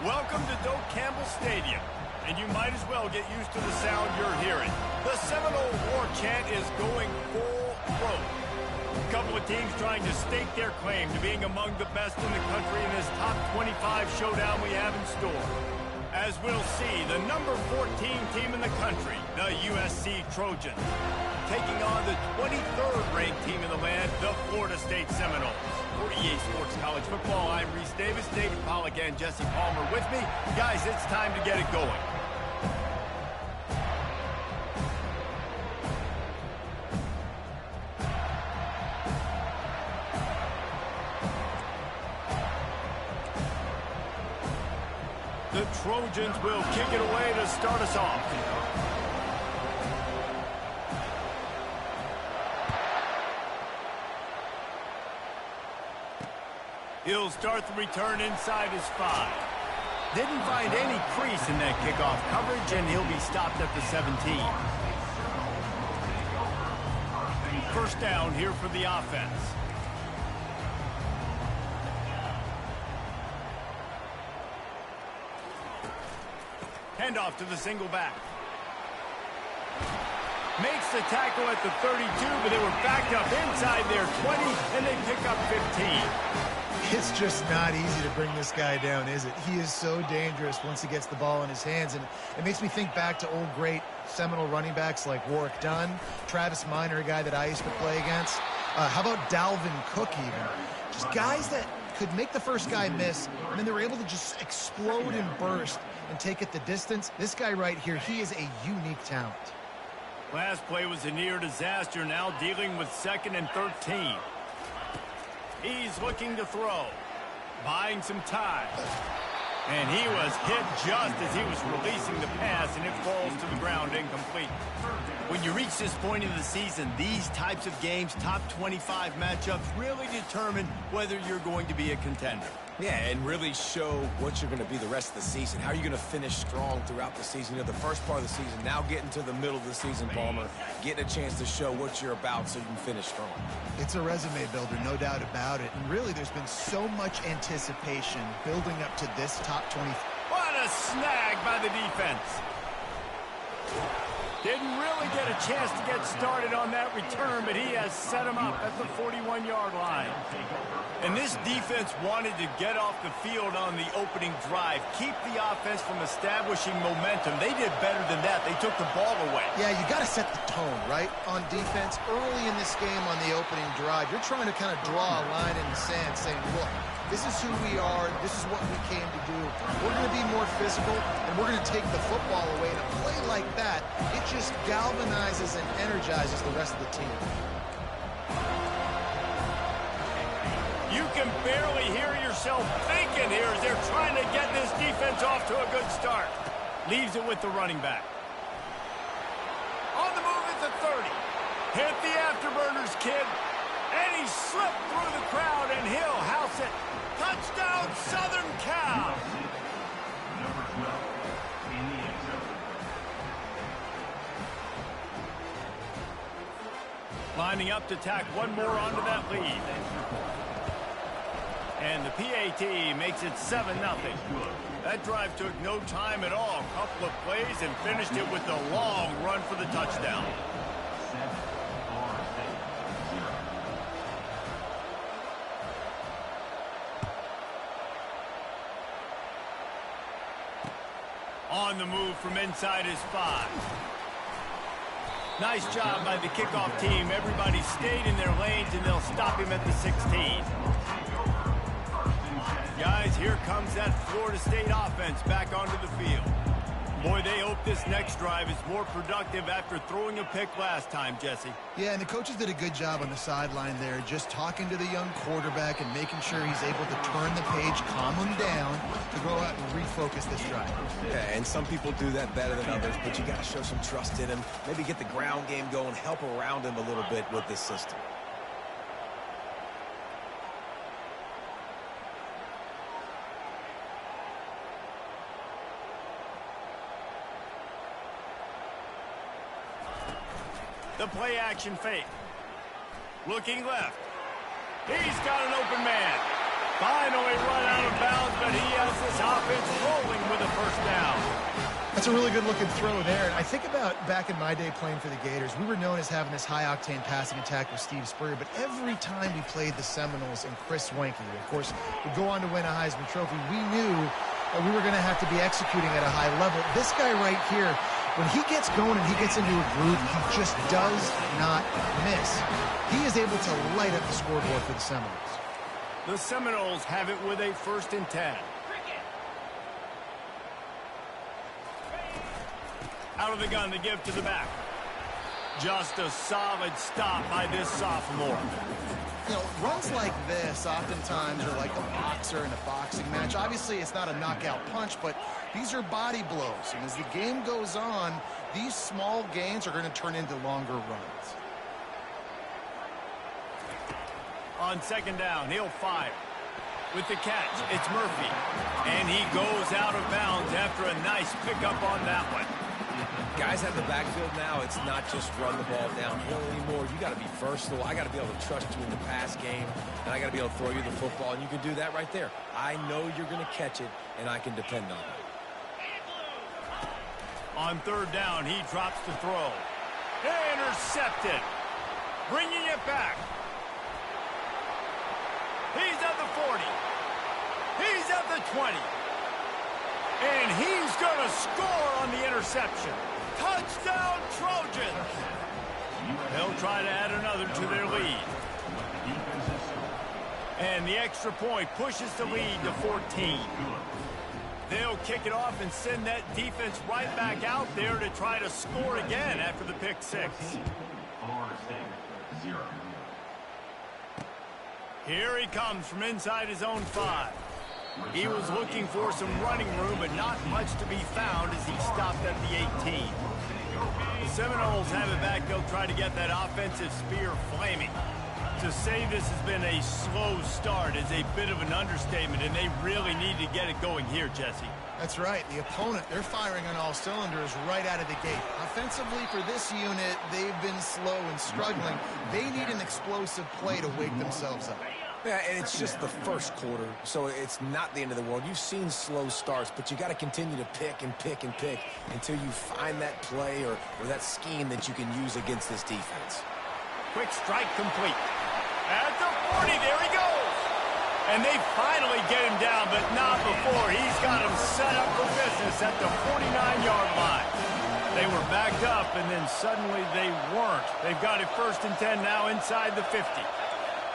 Welcome to Doak Campbell Stadium, and you might as well get used to the sound you're hearing. The Seminole War chant is going full throat. A couple of teams trying to stake their claim to being among the best in the country in this top 25 showdown we have in store. As we'll see, the number 14 team in the country, the USC Trojans, taking on the 23rd ranked team in the land, the Florida State Seminoles. For EA Sports College Football, I'm Reese Davis, David Pollack, and Jesse Palmer with me. Guys, it's time to get it going. The Trojans will kick it away to start us off. He'll start the return inside his 5. Didn't find any crease in that kickoff coverage, and he'll be stopped at the 17. First down here for the offense. Handoff to the single back. Makes the tackle at the 32, but they were backed up inside their 20, and they pick up 15. It's just not easy to bring this guy down, is it? He is so dangerous once he gets the ball in his hands, and it makes me think back to old great Seminole running backs like Warwick Dunn, Travis Minor, a guy that I used to play against. How about Dalvin Cook even? Just guys that could make the first guy miss, and then they were able to just explode and burst and take it the distance. This guy right here, he is a unique talent. Last play was a near disaster, now dealing with 2nd and 13. He's looking to throw, buying some time. And he was hit just as he was releasing the pass, and it falls to the ground incomplete. When you reach this point in the season, these types of games, top 25 matchups, really determine whether you're going to be a contender. Yeah, and really show what you're going to be the rest of the season. How are you going to finish strong throughout the season? You know, the first part of the season, now getting to the middle of the season, Palmer, getting a chance to show what you're about so you can finish strong. It's a resume builder, no doubt about it. And really, there's been so much anticipation building up to this top 20. What a snag by the defense. Didn't really get a chance to get started on that return, but he has set him up at the 41-yard line. And this defense wanted to get off the field on the opening drive, keep the offense from establishing momentum. They did better than that. They took the ball away. Yeah, you got to set the tone, right, on defense. Early in this game on the opening drive, you're trying to kind of draw a line in the sand saying, look, this is who we are. This is what we came to do. We're going to be more physical, and we're going to take the football away. And a play like that, it just galvanizes and energizes the rest of the team. You can barely hear yourself thinking here as they're trying to get this defense off to a good start. Leaves it with the running back. On the move at the 30. Hit the afterburners, kid. And he slipped through the crowd, and he'll house it. Touchdown, Southern Cal! Lining up to tack one more onto that lead. And the PAT makes it 7-0. That drive took no time at all. A couple of plays and finished it with a long run for the touchdown. On the move from inside his 5. Nice job by the kickoff team. Everybody stayed in their lanes, and they'll stop him at the 16. Guys, here comes that Florida State offense back onto the field. Boy, they hope this next drive is more productive after throwing a pick last time, Jesse. Yeah, and the coaches did a good job on the sideline there, just talking to the young quarterback and making sure he's able to turn the page, calm him down, to go out and refocus this drive. Yeah, and some people do that better than others, but you got to show some trust in him, maybe get the ground game going, help around him a little bit with this system. The play action fake. Looking left. He's got an open man. Finally run out of bounds, but he has this offense rolling with a first down. That's a really good-looking throw there. And I think about back in my day playing for the Gators, we were known as having this high-octane passing attack with Steve Spurrier, but every time we played the Seminoles and Chris Wenke, of course, would go on to win a Heisman Trophy, we knew that we were going to have to be executing at a high level. This guy right here, when he gets going and he gets into a groove, he just does not miss. He is able to light up the scoreboard for the Seminoles. The Seminoles have it with a 1st and 10. Out of the gun, they give to the back. Just a solid stop by this sophomore. You know, runs like this oftentimes are like a boxer in a boxing match. Obviously, it's not a knockout punch, but these are body blows. And as the game goes on, these small gains are going to turn into longer runs. On 2nd down, he'll fire. With the catch, it's Murphy. And he goes out of bounds after a nice pickup on that one. Guys have the backfield now. It's not just run the ball downhill anymore. You got to be versatile. I got to be able to trust you in the pass game, and I got to be able to throw you the football, and you can do that right there. I know you're going to catch it, and I can depend on it. On 3rd down, he drops the throw. Intercepted. Bringing it back. He's at the 40. He's at the 20. And he's going to score on the interception. Touchdown, Trojans! They'll try to add another to their lead. And the extra point pushes the lead to 14. They'll kick it off and send that defense right back out there to try to score again after the pick 6. Here he comes from inside his own 5. He was looking for some running room, but not much to be found as he stopped at the 18. The Seminoles have it back. They'll try to get that offensive spear flaming. To say this has been a slow start is a bit of an understatement, and they really need to get it going here, Jesse. That's right. The opponent, they're firing on all cylinders right out of the gate. Offensively, for this unit, they've been slow and struggling. They need an explosive play to wake themselves up. Yeah, and it's just the first quarter, so it's not the end of the world. You've seen slow starts, but you got to continue to pick and pick and pick until you find that play or that scheme that you can use against this defense. Quick strike complete. At the 40, there he goes. And they finally get him down, but not before. He's got him set up for business at the 49-yard line. They were backed up, and then suddenly they weren't. They've got it 1st and 10 now inside the 50.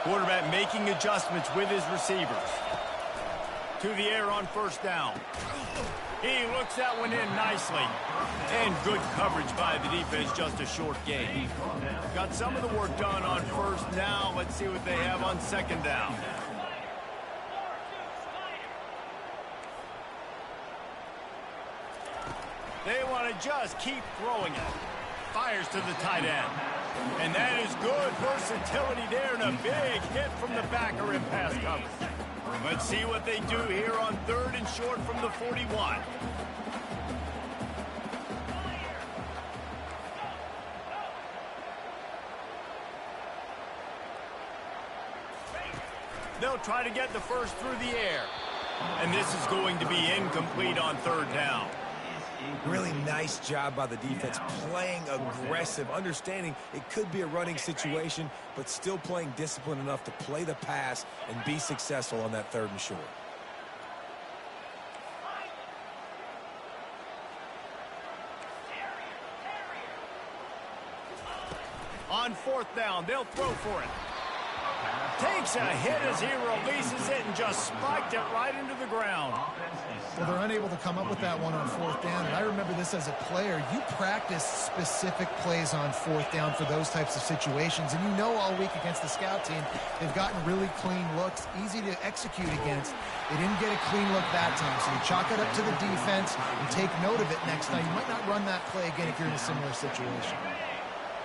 Quarterback making adjustments with his receivers. To the air on 1st down. He looks that one in nicely. And good coverage by the defense, just a short gain. Got some of the work done on 1st. Now let's see what they have on 2nd down. They want to just keep throwing it. Fires to the tight end. And that is good versatility there and a big hit from the backer in pass coverage. Let's see what they do here on 3rd and short from the 41. They'll try to get the 1st through the air. And this is going to be incomplete on 3rd down. Really nice job by the defense, playing aggressive, understanding it could be a running situation, but still playing disciplined enough to play the pass and be successful on that 3rd and short. On 4th down, they'll throw for it. Takes a hit as he releases it and just spiked it right into the ground. Well, they're unable to come up with that one on 4th down, and I remember this as a player. You practice specific plays on 4th down for those types of situations, and you know all week against the scout team, they've gotten really clean looks, easy to execute against. They didn't get a clean look that time, so you chalk it up to the defense and take note of it next time. You might not run that play again if you're in a similar situation.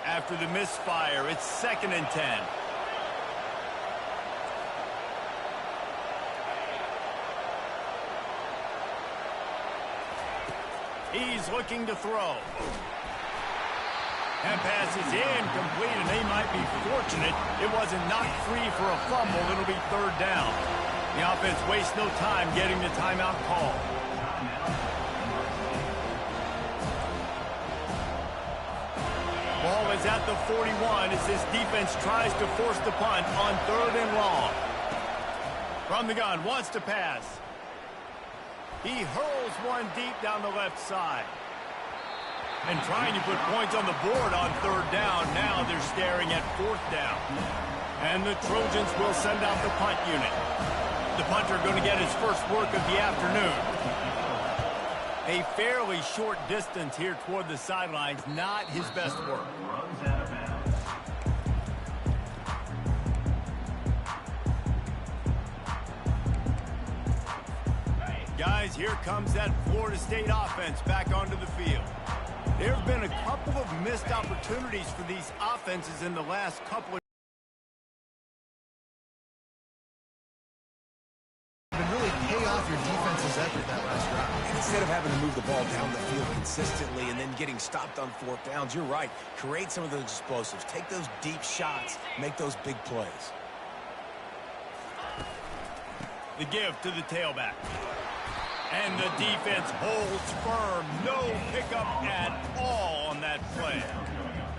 After the misfire, it's 2nd and 10. He's looking to throw. That pass is incomplete, and they might be fortunate it wasn't knocked free for a fumble. It'll be 3rd down. The offense wastes no time getting the timeout call. Ball is at the 41 as this defense tries to force the punt on 3rd and long. From the gun, wants to pass. He hurls one deep down the left side. And trying to put points on the board on 3rd down. Now they're staring at 4th down. And the Trojans will send out the punt unit. The punter going to get his first work of the afternoon. A fairly short distance here toward the sidelines, not his best work. Guys, here comes that Florida State offense back onto the field. There have been a couple of missed opportunities for these offenses in the last couple of really pay off your defense's effort that last drive. Instead of having to move the ball down the field consistently and then getting stopped on 4th downs, you're right. Create some of those explosives. Take those deep shots. Make those big plays. The give to the tailback. And the defense holds firm. No pickup at all on that play.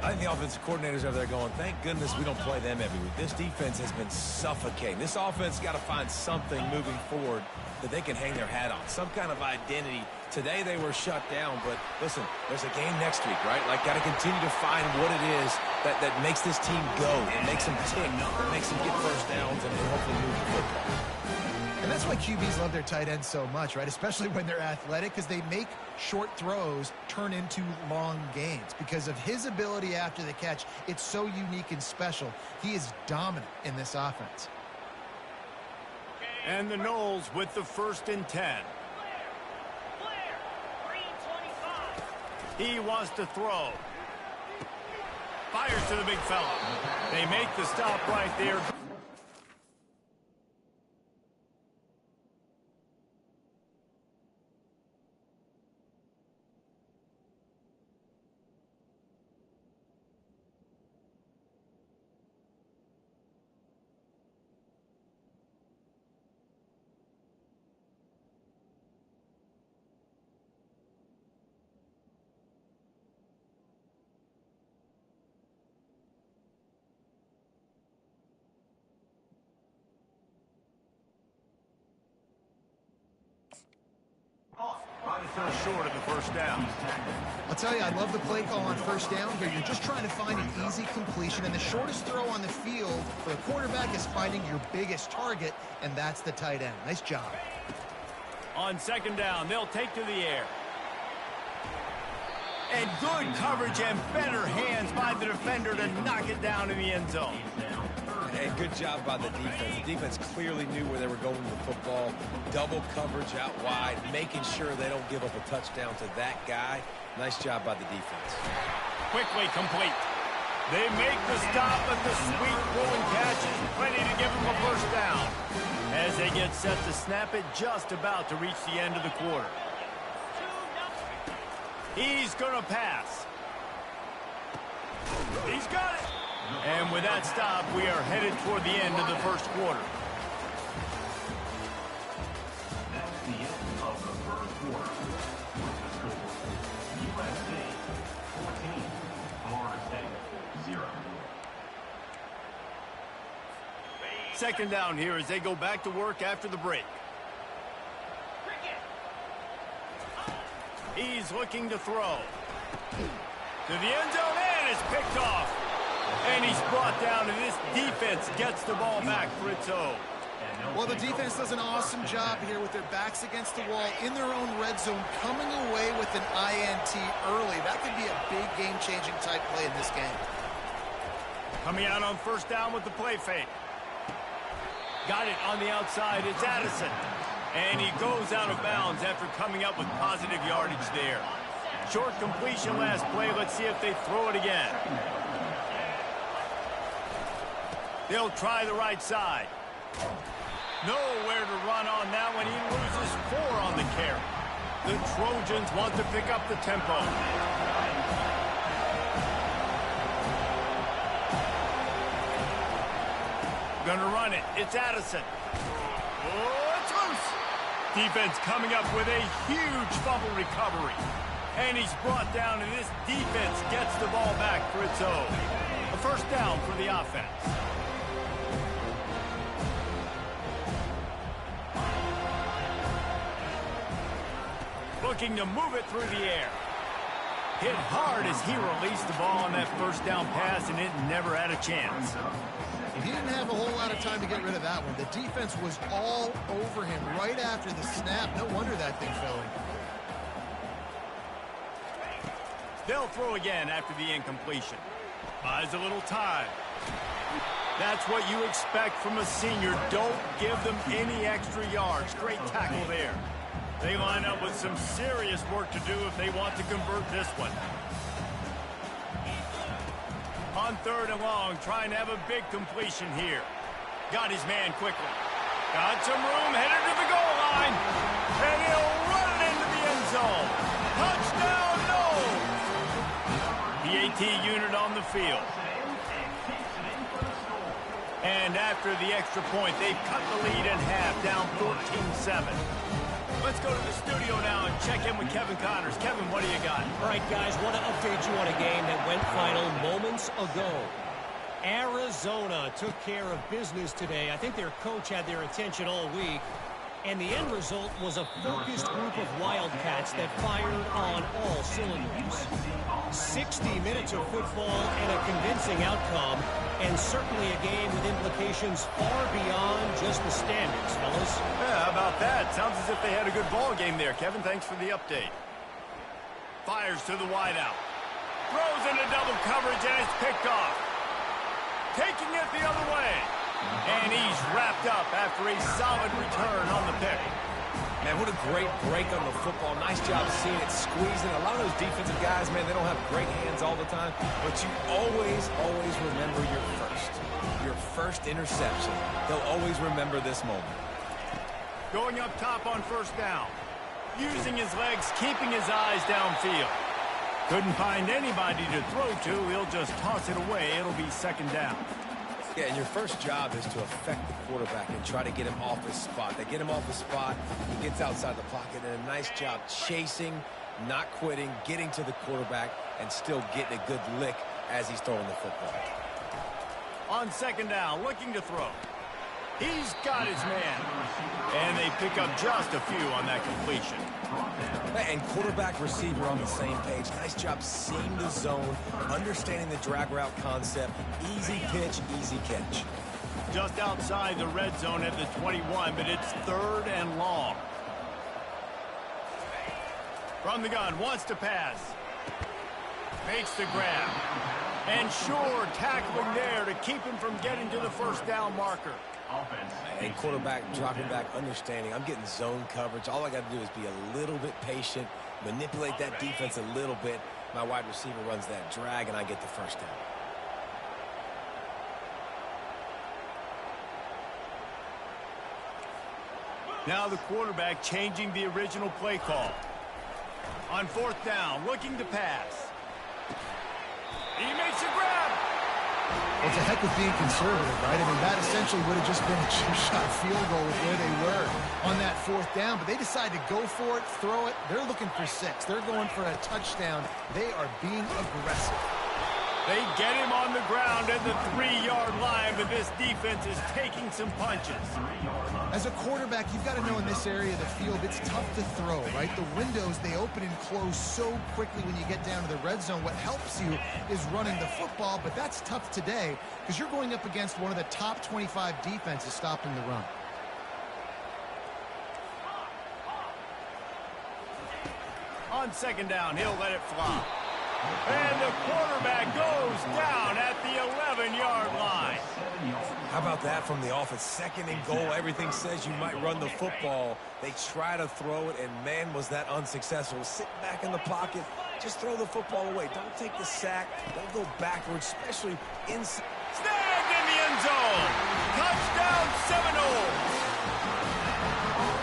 I think the offensive coordinators over there going, thank goodness we don't play them every week. This defense has been suffocating. This offense got to find something moving forward that they can hang their hat on, some kind of identity. Today they were shut down, but listen, there's a game next week, right? Like, got to continue to find what it is that makes this team go, that makes them tick, that makes them get first downs and hopefully move the football. And that's why QBs love their tight ends so much, right? Especially when they're athletic, because they make short throws turn into long gains. Because of his ability after the catch, it's so unique and special. He is dominant in this offense. And the Noles with the 1st and 10. He wants to throw. Fires to the big fella. They make the stop right there. Short of the 1st down. I'll tell you, I love the play call on 1st down, but you're just trying to find an easy completion, and the shortest throw on the field for the quarterback is finding your biggest target, and that's the tight end. Nice job. On 2nd down, they'll take to the air. And good coverage and better hands by the defender to knock it down in the end zone. And good job by the defense. The defense clearly knew where they were going with the football. Double coverage out wide, making sure they don't give up a touchdown to that guy. Nice job by the defense. Quickly complete. They make the stop, but the sweet rolling catch is plenty to give them a 1st down. As they get set to snap it, just about to reach the end of the quarter. He's going to pass. He's got it. And with that stop, we are headed toward the end of the 1st quarter. That's the end of the 1st quarter. With the score, USA 14, Florida State 0. 2nd down here as they go back to work after the break. He's looking to throw. To the end zone, and it's picked off. And he's brought down, and this defense gets the ball back for its own. Well, the defense does an awesome job here with their backs against the wall in their own red zone, coming away with an INT early. That could be a big game-changing type play in this game. Coming out on 1st down with the play fake. Got it on the outside. It's Addison. And he goes out of bounds after coming up with positive yardage there. Short completion last play. Let's see if they throw it again. They'll try the right side. Nowhere to run on that one. He loses 4 on the carry. The Trojans want to pick up the tempo. Gonna run it. It's Addison. Oh, it's loose. Defense coming up with a huge fumble recovery. And he's brought down, and this defense gets the ball back for its own. A first down for the offense. Looking to move it through the air. Hit hard as he released the ball on that first down pass, and it never had a chance. He didn't have a whole lot of time to get rid of that one. The defense was all over him right after the snap. No wonder that thing fell in. They'll throw again after the incompletion. Buys a little time. That's what you expect from a senior. Don't give them any extra yards. Great tackle there. They line up with some serious work to do if they want to convert this one. On third and long, trying to have a big completion here. Got his man quickly. Got some room, headed to the goal line. And he'll run it into the end zone. Touchdown, no! The AT unit on the field. And after the extra point, they've cut the lead in half, down 14-7. Let's go to the studio now and check in with Kevin Connors. Kevin, what do you got? All right, guys, want to update you on a game that went final moments ago. Arizona took care of business today. I think their coach had their attention all week. And the end result was a focused group of Wildcats that fired on all cylinders. 60 minutes of football and a convincing outcome, and certainly a game with implications far beyond just the standings, fellas. Yeah, how about that? Sounds as if they had a good ball game there. Kevin, thanks for the update. Fires to the wideout. Throws into double coverage, and it's picked off. Taking it the other way. And he's wrapped up after a solid return on the pick. Man, what a great break on the football. Nice job seeing it squeezing. A lot of those defensive guys, man, they don't have great hands all the time. But you always remember your first interception. They'll always remember this moment. Going up top on first down. Using his legs, keeping his eyes downfield. Couldn't find anybody to throw to. He'll just toss it away. It'll be second down. Yeah, and your first job is to affect the quarterback and try to get him off his spot. They get him off his spot, he gets outside the pocket, and a nice job chasing, not quitting, getting to the quarterback, and still getting a good lick as he's throwing the football. On second down, looking to throw. He's got his man. And they pick up just a few on that completion. And quarterback receiver on the same page. Nice job seeing the zone, understanding the drag route concept. Easy pitch, easy catch. Just outside the red zone at the 21, but it's third and long. From the gun, wants to pass. Makes the grab. And sure, tackling there to keep him from getting to the first down marker. And quarterback dropping back, understanding I'm getting zone coverage. All I got to do is be a little bit patient, manipulate that defense a little bit. My wide receiver runs that drag, and I get the first down. Now the quarterback changing the original play call. On fourth down, looking to pass. He makes a grab. Well, it's a heck of being conservative, right? I mean, that essentially would have just been a two-shot field goal with where they were on that fourth down. But they decided to go for it, throw it. They're looking for 6. They're going for a touchdown. They are being aggressive. They get him on the ground at the 3-yard line, but this defense is taking some punches. As a quarterback, you've got to know in this area of the field, it's tough to throw, right? The windows, they open and close so quickly when you get down to the red zone. What helps you is running the football, but that's tough today because you're going up against one of the top 25 defenses stopping the run. On second down, he'll let it fly. And the quarterback goes down at the 11-yard line. How about that from the offense? Second and goal. Everything says you might run the football. They try to throw it, and man, was that unsuccessful. Sit back in the pocket. Just throw the football away. Don't take the sack. Don't go backwards, especially inside. Snagged in the end zone. Touchdown, Seminoles.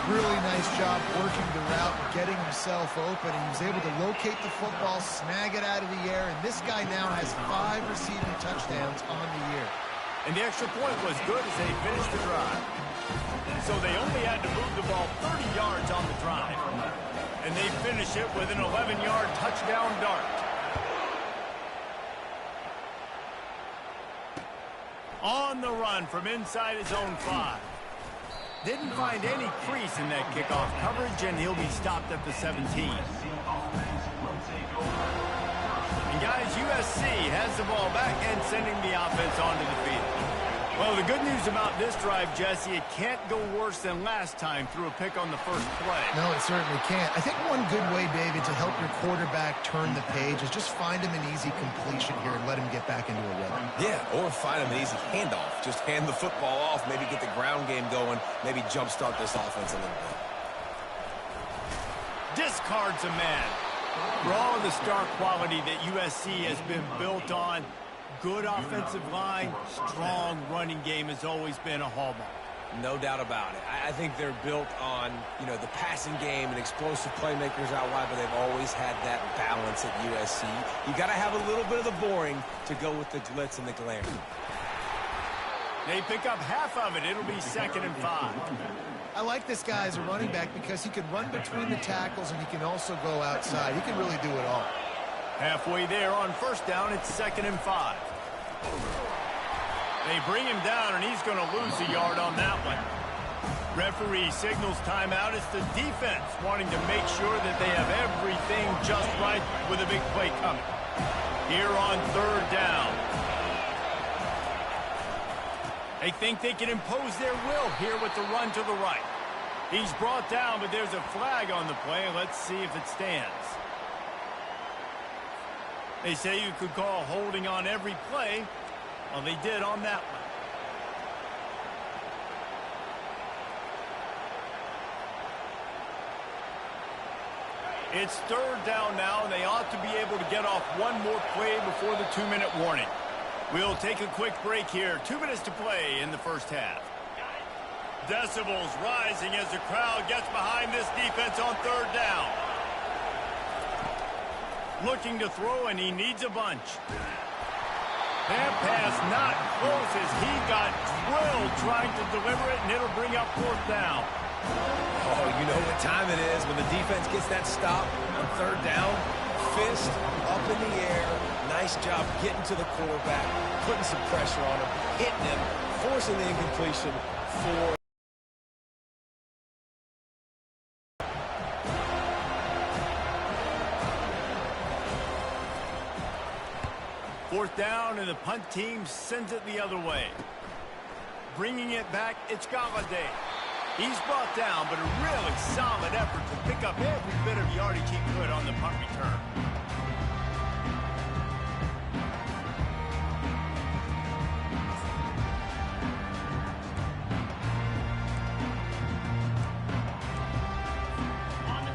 Really nice job working the route, getting himself open, and he was able to locate the football, snag it out of the air, and this guy now has 5 receiving touchdowns on the year. And the extra point was good as they finished the drive. So they only had to move the ball 30 yards on the drive. And they finish it with an 11-yard touchdown dart. On the run from inside his own 5. Didn't find any crease in that kickoff coverage, and he'll be stopped at the 17. And guys, USC has the ball back and sending the offense onto the field. Well, the good news about this drive, Jesse, it can't go worse than last time through a pick on the first play. No, it certainly can't. I think one good way, David, to help your quarterback turn the page is just find him an easy completion here and let him get back into a rhythm. Yeah, or find him an easy handoff. Just hand the football off, maybe get the ground game going, maybe jumpstart this offense a little bit. Discards a man. For all of the star quality that USC has been built on, good offensive line, strong running game has always been a hallmark. No doubt about it. I think they're built on, the passing game and explosive playmakers out wide, but they've always had that balance at USC. You got to have a little bit of the boring to go with the glitz and the glamour. They pick up half of it. It'll be 2nd and 5. I like this guy as a running back because he can run between the tackles and he can also go outside. He can really do it all. Halfway there on first down, it's 2nd and 5. They bring him down, and he's going to lose a yard on that one. Referee signals timeout. It's the defense wanting to make sure that they have everything just right with a big play coming. Here on 3rd down. They think they can impose their will here with the run to the right. He's brought down, but there's a flag on the play. Let's see if it stands. They say you could call holding on every play. Well, they did on that one. It's 3rd down now, and they ought to be able to get off one more play before the 2-minute warning. We'll take a quick break here. 2 minutes to play in the first half. Decibels rising as the crowd gets behind this defense on 3rd down. Looking to throw, and he needs a bunch. That pass not close as he got drilled trying to deliver it, and it'll bring up 4th down. Oh, you know what time it is when the defense gets that stop on 3rd down. Fist up in the air. Nice job getting to the quarterback, putting some pressure on him, hitting him, forcing the incompletion for... 4th down, and the punt team sends it the other way. Bringing it back, it's Galladay. He's brought down, but a really solid effort to pick up every bit of yardage he could on the punt return.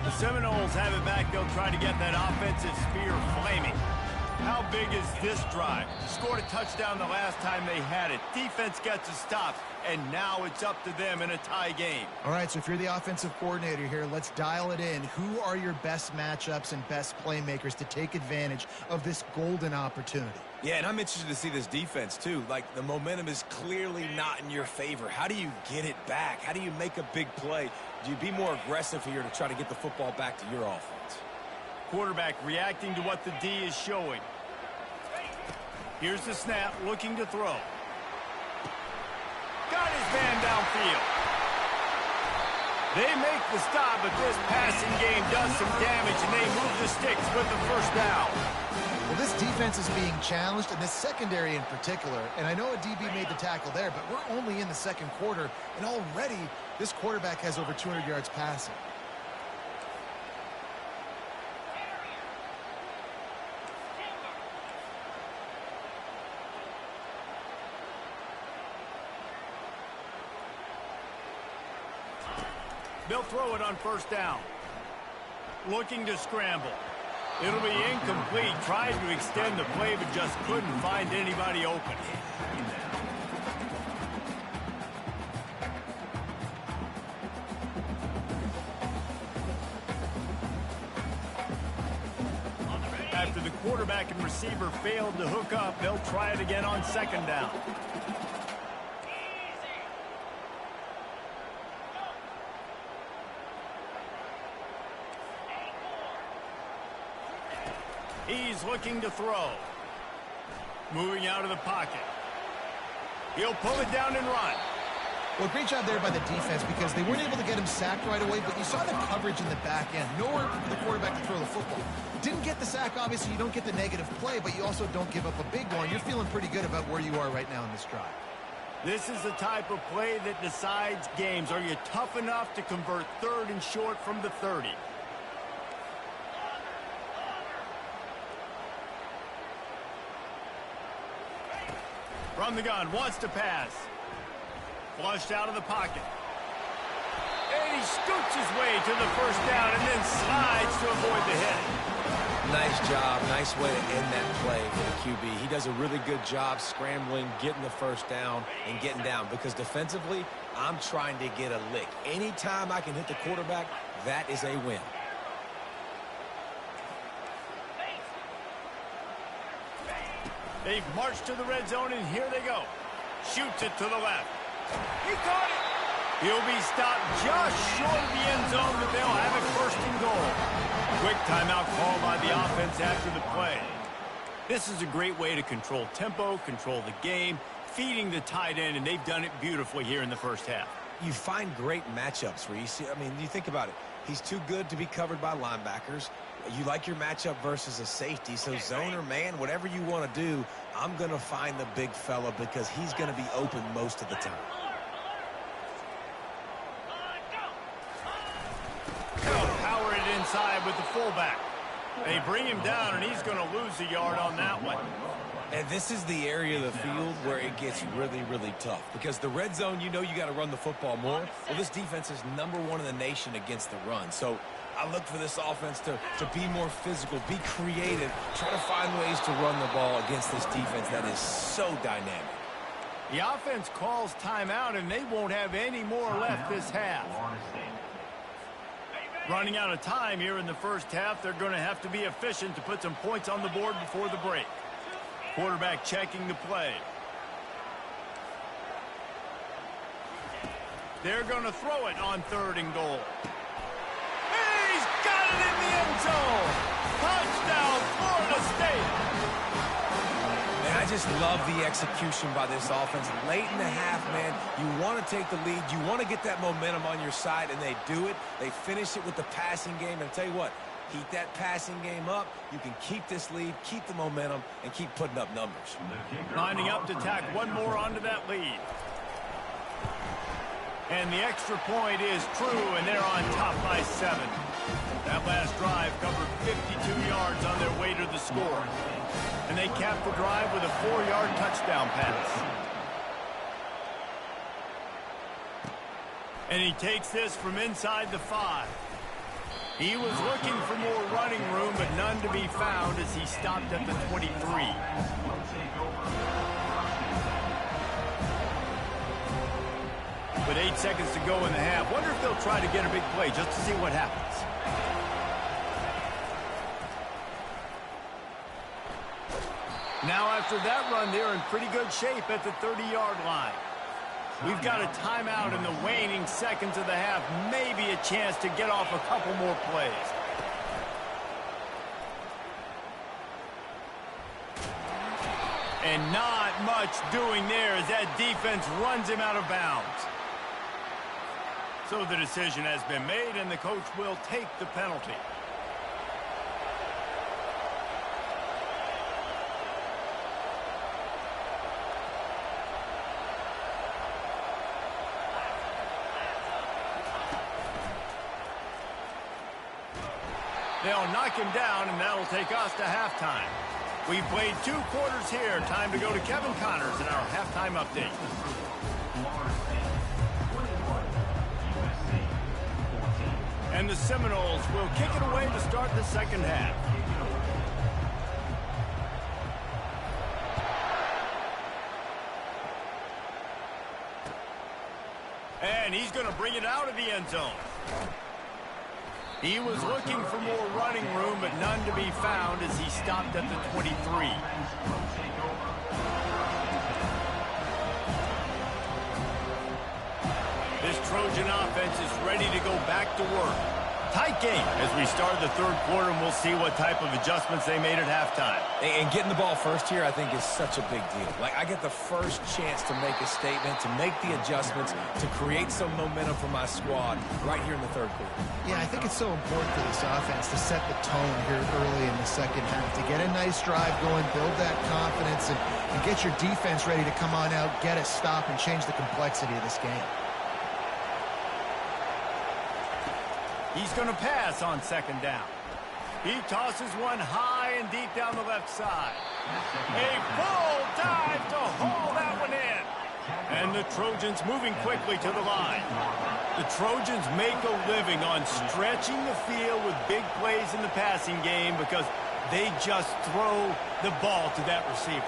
The Seminoles have it back. They'll try to get that offensive spear flaming. How big is this drive? Scored a touchdown the last time they had it. Defense gets a stop, and now it's up to them in a tie game. All right, so if you're the offensive coordinator here, let's dial it in. Who are your best matchups and best playmakers to take advantage of this golden opportunity? Yeah, and I'm interested to see this defense, too. Like, the momentum is clearly not in your favor. How do you get it back? How do you make a big play? Do you be more aggressive here to try to get the football back to your offense? Quarterback reacting to what the D is showing. Here's the snap, looking to throw. Got his man downfield. They make the stop, but this passing game does some damage, and they move the sticks with the 1st down. Well, this defense is being challenged, and this secondary in particular. And I know a DB made the tackle there, but we're only in the 2nd quarter, and already this quarterback has over 200 yards passing. They'll throw it on 1st down. Looking to scramble. It'll be incomplete. Tried to extend the play, but just couldn't find anybody open. After the quarterback and receiver failed to hook up, they'll try it again on 2nd down. He's looking to throw. Moving out of the pocket. He'll pull it down and run. Well, great job there by the defense because they weren't able to get him sacked right away, but you saw the coverage in the back end. Nowhere for the quarterback to throw the football. Didn't get the sack, obviously. You don't get the negative play, but you also don't give up a big one. You're feeling pretty good about where you are right now in this drive. This is the type of play that decides games. Are you tough enough to convert third and short from the 30? From the gun, wants to pass. Flushed out of the pocket. And he scoots his way to the first down and then slides to avoid the hit. Nice job. Nice way to end that play for the QB. He does a really good job scrambling, getting the first down, and getting down. Because defensively, I'm trying to get a lick. Anytime I can hit the quarterback, that is a win. They've marched to the red zone, and here they go. Shoots it to the left. He caught it. He'll be stopped just short of the end zone, but they'll have it first and goal. Quick timeout call by the offense after the play. This is a great way to control tempo, control the game, feeding the tight end, and they've done it beautifully here in the first half. You find great matchups where you see, you think about it. He's too good to be covered by linebackers. You like your matchup versus a safety, so zone or man, whatever you want to do, I'm going to find the big fella because he's going to be open most of the time. They'll power it inside with the fullback. They bring him down, and he's going to lose a yard on that one. And this is the area of the field where it gets really, really tough. Because the red zone, you know you got to run the football more. Well, this defense is #1 in the nation against the run. So I look for this offense to be more physical, be creative, try to find ways to run the ball against this defense that is so dynamic. The offense calls timeout, and they won't have any more left this half. Running out of time here in the first half, they're going to have to be efficient to put some points on the board before the break. Quarterback checking the play. They're going to throw it on 3rd and goal. He's got it in the end zone. Touchdown, Florida State. Man, I just love the execution by this offense. Late in the half, man, you want to take the lead. You want to get that momentum on your side, and they do it. They finish it with the passing game. And I'll tell you what, keep that passing game up. You can keep this lead, keep the momentum, and keep putting up numbers. Lining up to tack one more onto that lead. And the extra point is true, and they're on top by 7. That last drive covered 52 yards on their way to the score. And they capped the drive with a 4-yard touchdown pass. And he takes this from inside the 5. He was looking for more running room, but none to be found as he stopped at the 23. With 8 seconds to go in the half, wonder if they'll try to get a big play just to see what happens. Now after that run, they're in pretty good shape at the 30-yard line. We've got a timeout in the waning seconds of the half. Maybe a chance to get off a couple more plays. And not much doing there as that defense runs him out of bounds. So the decision has been made, and the coach will take the penalty. They'll knock him down, and that'll take us to halftime. We've played 2 quarters here. Time to go to Kevin Connors in our halftime update. And the Seminoles will kick it away to start the second half. And he's going to bring it out of the end zone. He was looking for more running room, but none to be found as he stopped at the 23. This Trojan offense is ready to go back to work. tight game as we start the third quarter, and we'll see what type of adjustments they made at halftime. And getting the ball first here, I think, is such a big deal. Like, I get the first chance to make a statement, to make the adjustments, to create some momentum for my squad right here in the third quarter. Yeah, I think it's so important for this offense to set the tone here early in the second half, to get a nice drive going, build that confidence, and get your defense ready to come on out, get a stop, and change the complexity of this game. He's going to pass on second down. He tosses one high and deep down the left side. A full dive to haul that one in. And the Trojans moving quickly to the line. The Trojans make a living on stretching the field with big plays in the passing game because they just throw the ball to that receiver.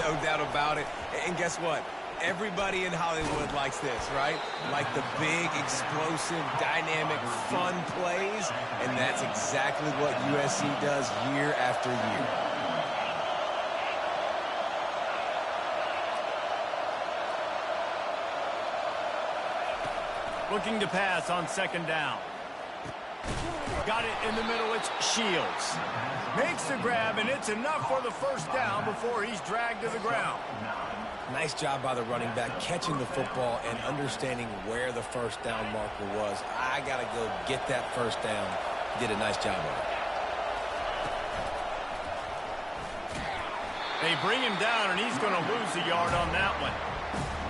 No doubt about it. And guess what? Everybody in Hollywood likes this, right? Like the big, explosive, dynamic, fun plays. And that's exactly what USC does year after year. Looking to pass on second down. Got it in the middle. It's Shields. Makes the grab, and it's enough for the first down before he's dragged to the ground. Nice job by the running back, catching the football and understanding where the first down marker was. I got to go get that first down. He did a nice job of it. They bring him down, and he's going to lose a yard on that one.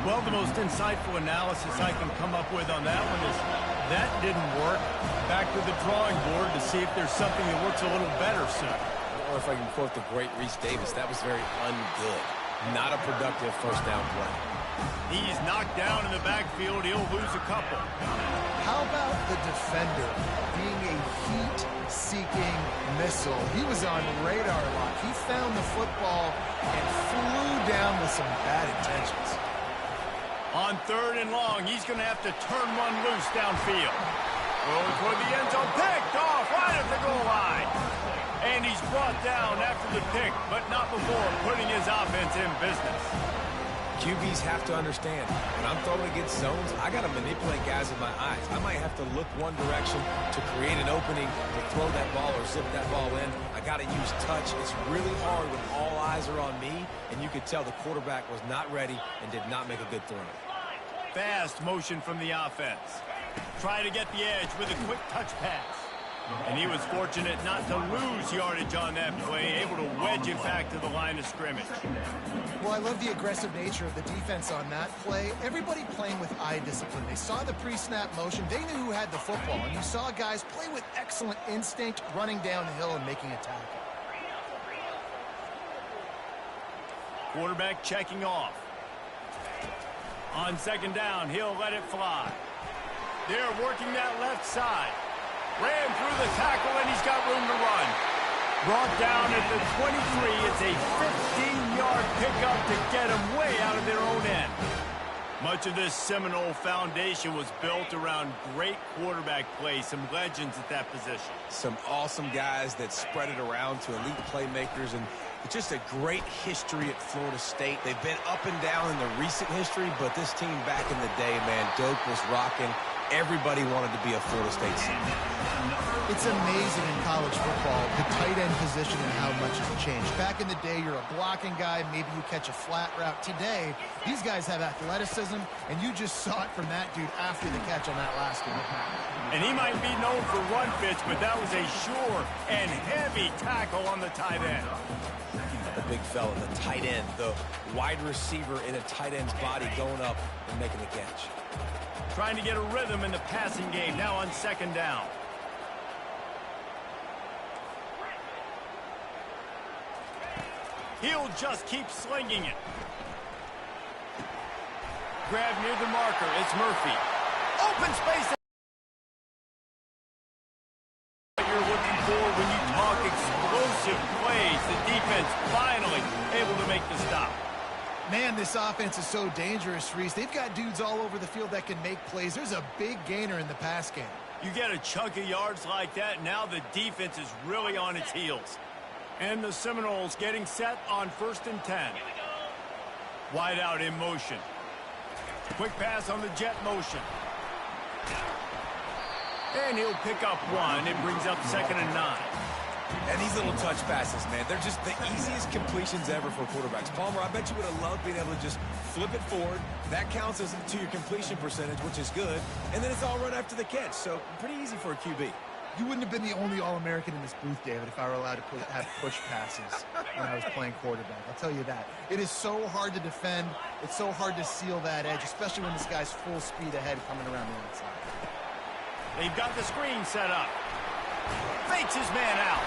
Well, the most insightful analysis I can come up with on that one is that didn't work. Back to the drawing board to see if there's something that works a little better soon. Or if I can quote the great Reese Davis, that was very ungood. Not a productive first down play. He's knocked down in the backfield. He'll lose a couple. How about the defender being a heat-seeking missile? He was on radar lock. He found the football and flew down with some bad intentions. On third and long, he's going to have to turn one loose downfield. Goes toward the end zone, picked off right at the goal line. And he's brought down after the pick, but not before putting his offense in business. QBs have to understand, when I'm throwing against zones, I got to manipulate guys with my eyes. I might have to look one direction to create an opening to throw that ball or zip that ball in. I got to use touch. It's really hard when all eyes are on me, and you could tell the quarterback was not ready and did not make a good throw. Fast motion from the offense. Try to get the edge with a quick touch pass. And he was fortunate not to lose yardage on that play, able to wedge it back to the line of scrimmage. Well, I love the aggressive nature of the defense on that play. Everybody playing with eye discipline. They saw the pre-snap motion. They knew who had the football. And you saw guys play with excellent instinct, running down the hill and making a tackle. Quarterback checking off. On second down, he'll let it fly. They're working that left side. Ran through the tackle, and he's got room to run. Brought down at the 23. It's a 15-yard pickup to get him way out of their own end. Much of this Seminole foundation was built around great quarterback play, some legends at that position. Some awesome guys that spread it around to elite playmakers, and just a great history at Florida State. They've been up and down in the recent history, but this team back in the day, man, Doak was rocking. Everybody wanted to be a Florida State senior. It's amazing in college football, the tight end position and how much has changed. Back in the day, you're a blocking guy, maybe you catch a flat route. Today, these guys have athleticism, and you just saw it from that dude after the catch on that last one. And he might be known for run fits, but that was a sure and heavy tackle on the tight end. The big fella, the tight end, the wide receiver in a tight end's body going up and making the catch. Trying to get a rhythm in the passing game, now on second down. He'll just keep slinging it. Grab near the marker, it's Murphy. Open space. What you're looking for when you talk explosive plays. The defense finally able to make the stop. Man, this offense is so dangerous, Reese. They've got dudes all over the field that can make plays. There's a big gainer in the pass game. You get a chunk of yards like that, now the defense is really on its heels. And the Seminoles getting set on 1st and 10. Wide out in motion. Quick pass on the jet motion. And he'll pick up one. It brings up 2nd and 9. And these little touch passes, man, they're just the easiest completions ever for quarterbacks. Palmer, I bet you would have loved being able to just flip it forward. That counts as to your completion percentage, which is good. And then it's all run after the catch. So pretty easy for a QB. You wouldn't have been the only All-American in this booth, David, if I were allowed to have push passes when I was playing quarterback. I'll tell you that. It is so hard to defend. It's so hard to seal that edge, especially when this guy's full speed ahead coming around the outside. They've got the screen set up. Fakes his man out.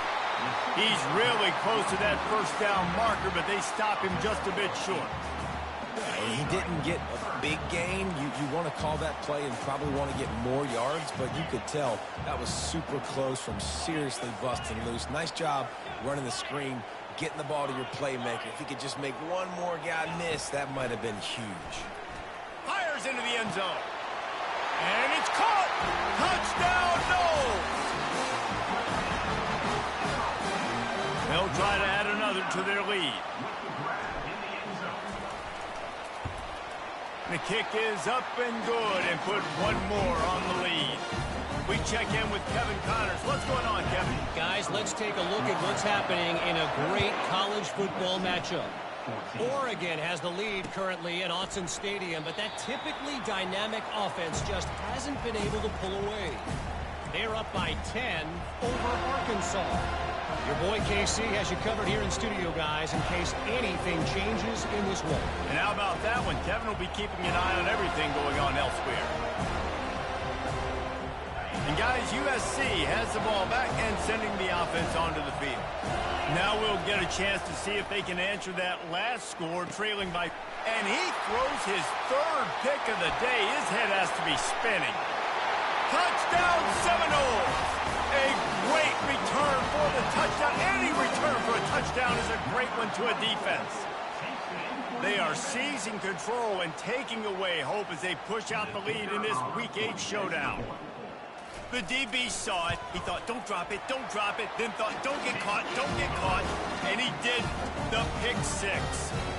He's really close to that first down marker, but they stop him just a bit short. He didn't get a big gain. You want to call that play and probably want to get more yards, but you could tell that was super close from seriously busting loose. Nice job running the screen, getting the ball to your playmaker. If he could just make one more guy miss, that might have been huge. Fires into the end zone. And it's caught. Touchdown, Knowles. They'll try to add another to their lead. The kick is up and good and put one more on the lead. We check in with Kevin Connors. What's going on, Kevin? Guys, let's take a look at what's happening in a great college football matchup. Oregon has the lead currently at Autzen Stadium, but that typically dynamic offense just hasn't been able to pull away. They're up by 10 over Arkansas. Your boy KC has you covered here in studio, guys, in case anything changes in this one. And how about that one? Kevin will be keeping an eye on everything going on elsewhere. And guys, USC has the ball back and sending the offense onto the field. Now we'll get a chance to see if they can answer that last score, trailing by... And he throws his 3rd pick of the day. His head has to be spinning. Touchdown, Seminoles! A great return for the touchdown. Any return for a touchdown is a great one to a defense. They are seizing control and taking away hope as they push out the lead in this Week 8 showdown. The DB saw it. He thought, don't drop it, don't drop it. Then thought, don't get caught, don't get caught. And he did the pick 6.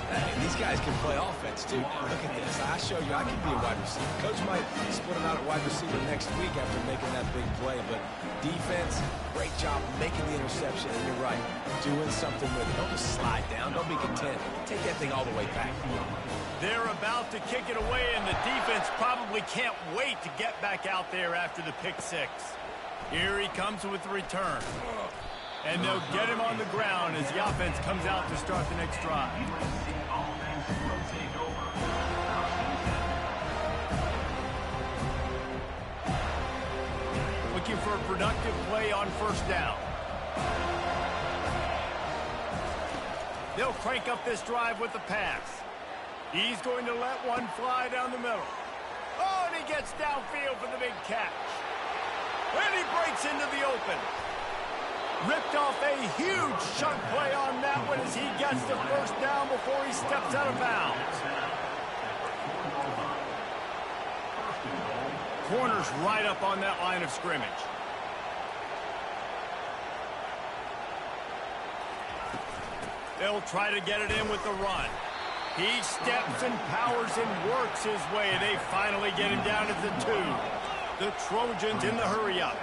Hey, these guys can play offense, too. Now, look at this. I show you I can be a wide receiver. Coach might split him out at wide receiver next week after making that big play. But defense, great job making the interception. And you're right, doing something with it. Don't just slide down. Don't be content. Take that thing all the way back. They're about to kick it away, and the defense probably can't wait to get back out there after the pick 6. Here he comes with the return. And they'll get him on the ground as the offense comes out to start the next drive. Looking for a productive play on first down. They'll crank up this drive with the pass. He's going to let one fly down the middle. Oh, and he gets downfield for the big catch. And he breaks into the open. Ripped off a huge chunk play on that one as he gets the first down before he steps out of bounds. Corner's right up on that line of scrimmage. They'll try to get it in with the run. He steps and powers and works his way. They finally get him down at the 2. The Trojans in the hurry-up.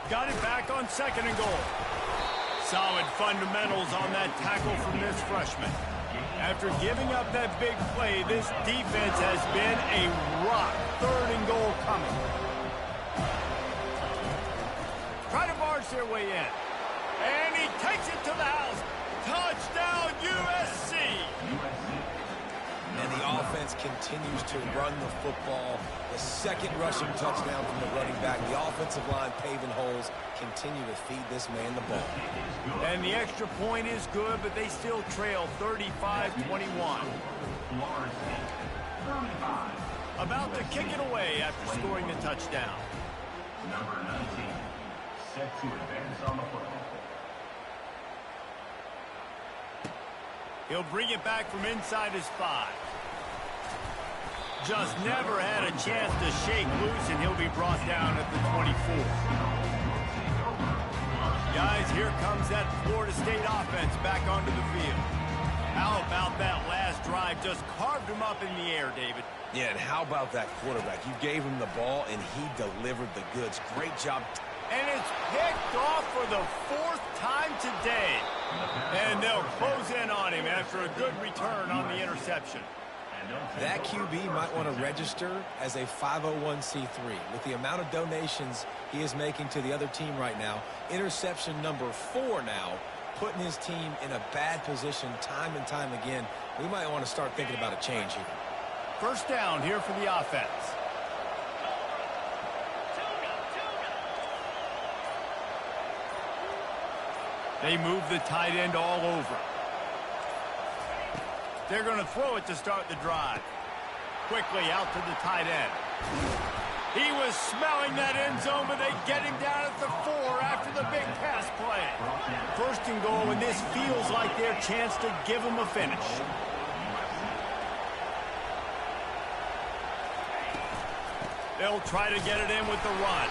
Got it back on 2nd and goal. Solid fundamentals on that tackle from this freshman. After giving up that big play, this defense has been a rock. 3rd and goal coming. Try to barge their way in. And he takes it to the house. Touchdown, USC! And the offense continues to run the football. The 2nd rushing touchdown from the running back. The offensive line paving holes. Continue to feed this man the ball. And the extra point is good, but they still trail 35-21. About to kick it away after scoring the touchdown. Number 19, set to advance on the football. He'll bring it back from inside his 5. Just never had a chance to shake loose, and he'll be brought down at the 24. Guys, here comes that Florida State offense back onto the field. How about that last drive just carved him up in the air, David. Yeah, and how about that quarterback? You gave him the ball, and he delivered the goods. Great job. And it's picked off for the 4th time today. And they'll close in on him after a good return on the interception. That QB might want to register as a 501c3. With the amount of donations he is making to the other team right now, interception number 4 now, putting his team in a bad position time and time again. We might want to start thinking about a change here. First down here for the offense. They move the tight end all over. They're going to throw it to start the drive. Quickly out to the tight end. He was smelling that end zone, but they get him down at the 4 after the big pass play. First and goal, and this feels like their chance to give them a finish. They'll try to get it in with the run.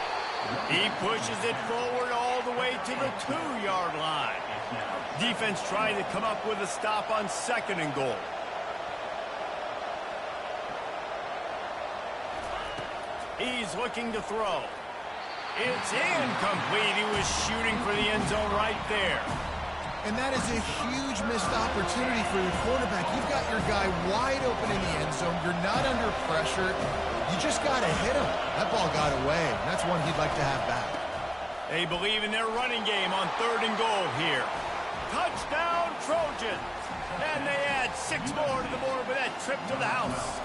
He pushes it forward all the way to the 2-yard line. Defense trying to come up with a stop on 2nd and goal. He's looking to throw. It's incomplete. He was shooting for the end zone right there. And that is a huge missed opportunity for your quarterback. You've got your guy wide open in the end zone. You're not under pressure. You just got to hit him. That ball got away. That's one he'd like to have back. They believe in their running game on 3rd and goal here. Touchdown, Trojans. And they add 6 more to the board with that trip to the house.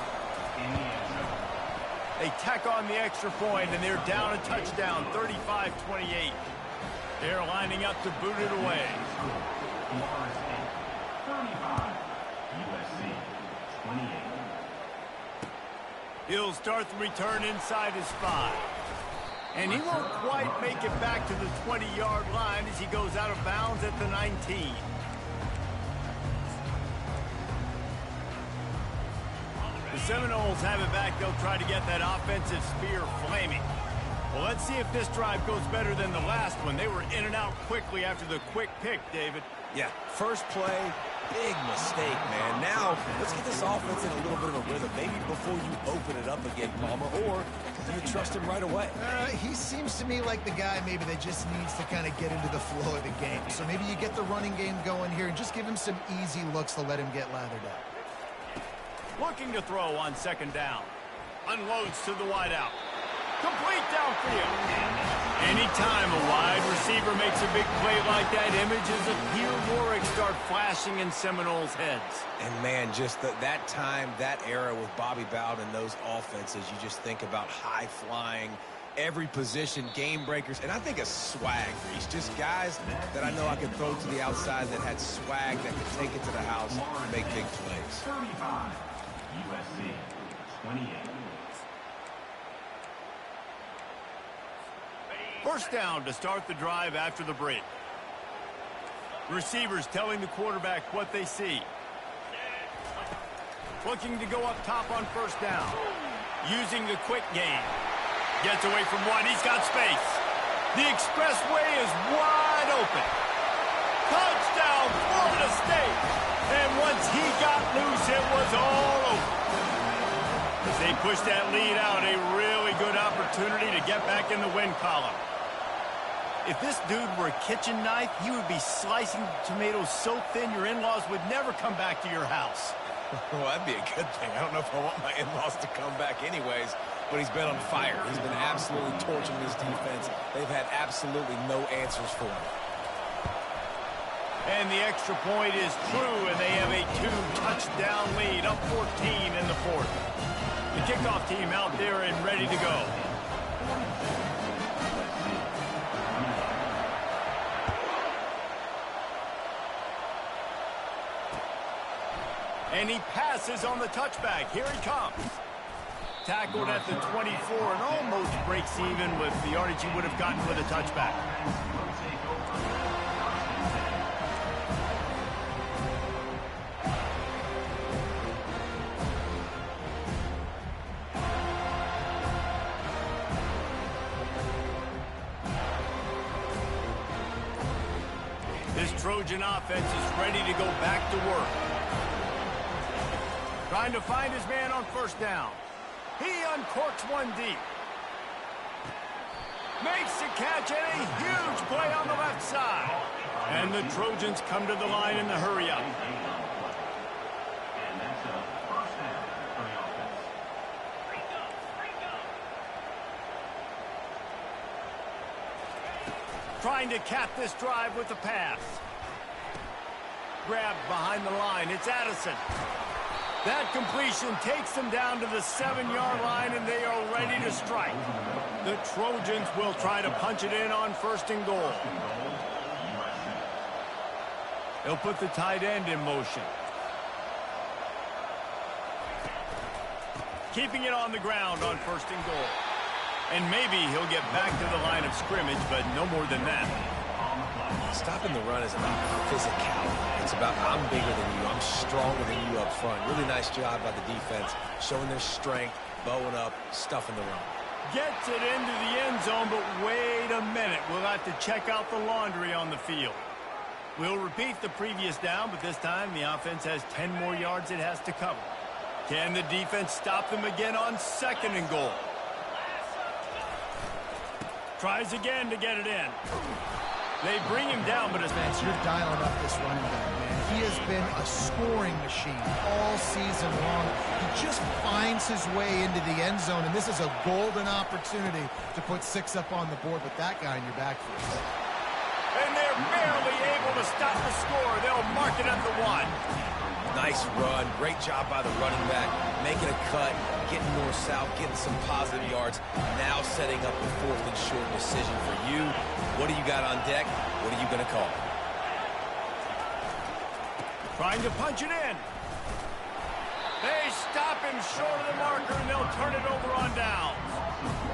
They tack on the extra point, and they're down a touchdown, 35-28. They're lining up to boot it away. 35, USC, 28. He'll start the return inside his 5. And he won't quite make it back to the 20-yard line as he goes out of bounds at the 19. The Seminoles have it back. They'll try to get that offensive spear flaming. Well, let's see if this drive goes better than the last one. They were in and out quickly after the quick pick, David. Yeah, first play, big mistake, man. Now, let's get this offense in a little bit of a rhythm. Maybe before you open it up again, Palmer, or do you trust him right away? He seems to me like the guy maybe that just needs to kind of get into the flow of the game. So maybe you get the running game going here and just give him some easy looks to let him get lathered up. Looking to throw on 2nd down. Unloads to the wideout. Complete downfield. Anytime a wide receiver makes a big play like that, images of Peter Warwick start flashing in Seminoles' heads. And, man, just that time, that era with Bobby Bowden and those offenses, you just think about high-flying, every position, game breakers, and I think a swag for each. Just guys that I know I could throw to the outside that had swag that could take it to the house and make big plays. 35, USC, 28. First down to start the drive after the break. Receivers telling the quarterback what they see. Looking to go up top on 1st down. Using the quick game. Gets away from one. He's got space. The expressway is wide open. Touchdown, Florida State. And once he got loose, it was all over. As they push that lead out, a really good opportunity to get back in the win column. If this dude were a kitchen knife, he would be slicing tomatoes so thin your in-laws would never come back to your house. Well, that'd be a good thing. I don't know if I want my in-laws to come back anyways, but he's been on fire. He's been absolutely torching this defense. They've had absolutely no answers for him. And the extra point is true, and they have a 2-touchdown lead, up 14 in the 4th. The kickoff team out there and ready to go. And he passes on the touchback. Here he comes. Tackled at the 24 and almost breaks even with the yardage he would have gotten with a touchback. This Trojan offense is ready to go back to work. Trying to find his man on first down. He uncorks one deep. Makes the catch and a huge play on the left side. And the Trojans come to the line in the hurry-up. And that's a first down for the offense. Trying to cap this drive with the pass. Grabbed behind the line. It's Addison. That completion takes them down to the 7-yard line, and they are ready to strike. The Trojans will try to punch it in on first and goal. They'll put the tight end in motion. Keeping it on the ground on first and goal. And maybe he'll get back to the line of scrimmage, but no more than that. Stopping the run is about physicality. It's about I'm bigger than you, I'm stronger than you up front. Really nice job by the defense, showing their strength, bowing up, stuffing the run. Gets it into the end zone, but wait a minute. We'll have to check out the laundry on the field. We'll repeat the previous down, but this time the offense has 10 more yards it has to cover. Can the defense stop them again on second and goal? Tries again to get it in. They bring him down, but it's Vance, you're dialing up this running back, man. He has been a scoring machine all season long. He just finds his way into the end zone, and this is a golden opportunity to put 6 up on the board with that guy in your backfield. And they're barely able to stop the score. They'll mark it at the 1. Nice run. Great job by the running back. Making a cut, getting north-south, getting some positive yards. Now setting up the 4th and short decision for you. What do you got on deck? What are you going to call? Trying to punch it in. They stop him short of the marker, and they'll turn it over on downs.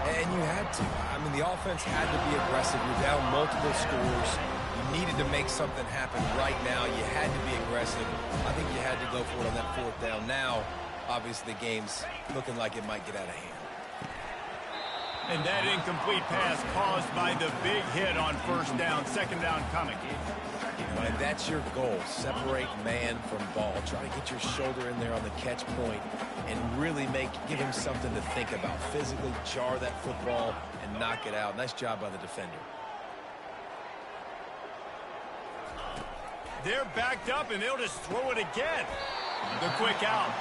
And you had to. I mean, the offense had to be aggressive. You're down multiple scores. You needed to make something happen right now. You had to be aggressive. I think you had to go for it on that 4th down. Now, obviously, the game's looking like it might get out of hand. And that incomplete pass caused by the big hit on first down, second down coming. And that's your goal. Separate man from ball. Try to get your shoulder in there on the catch point and really give him something to think about. Physically jar that football and knock it out. Nice job by the defender. They're backed up, and they'll just throw it again. The quick out.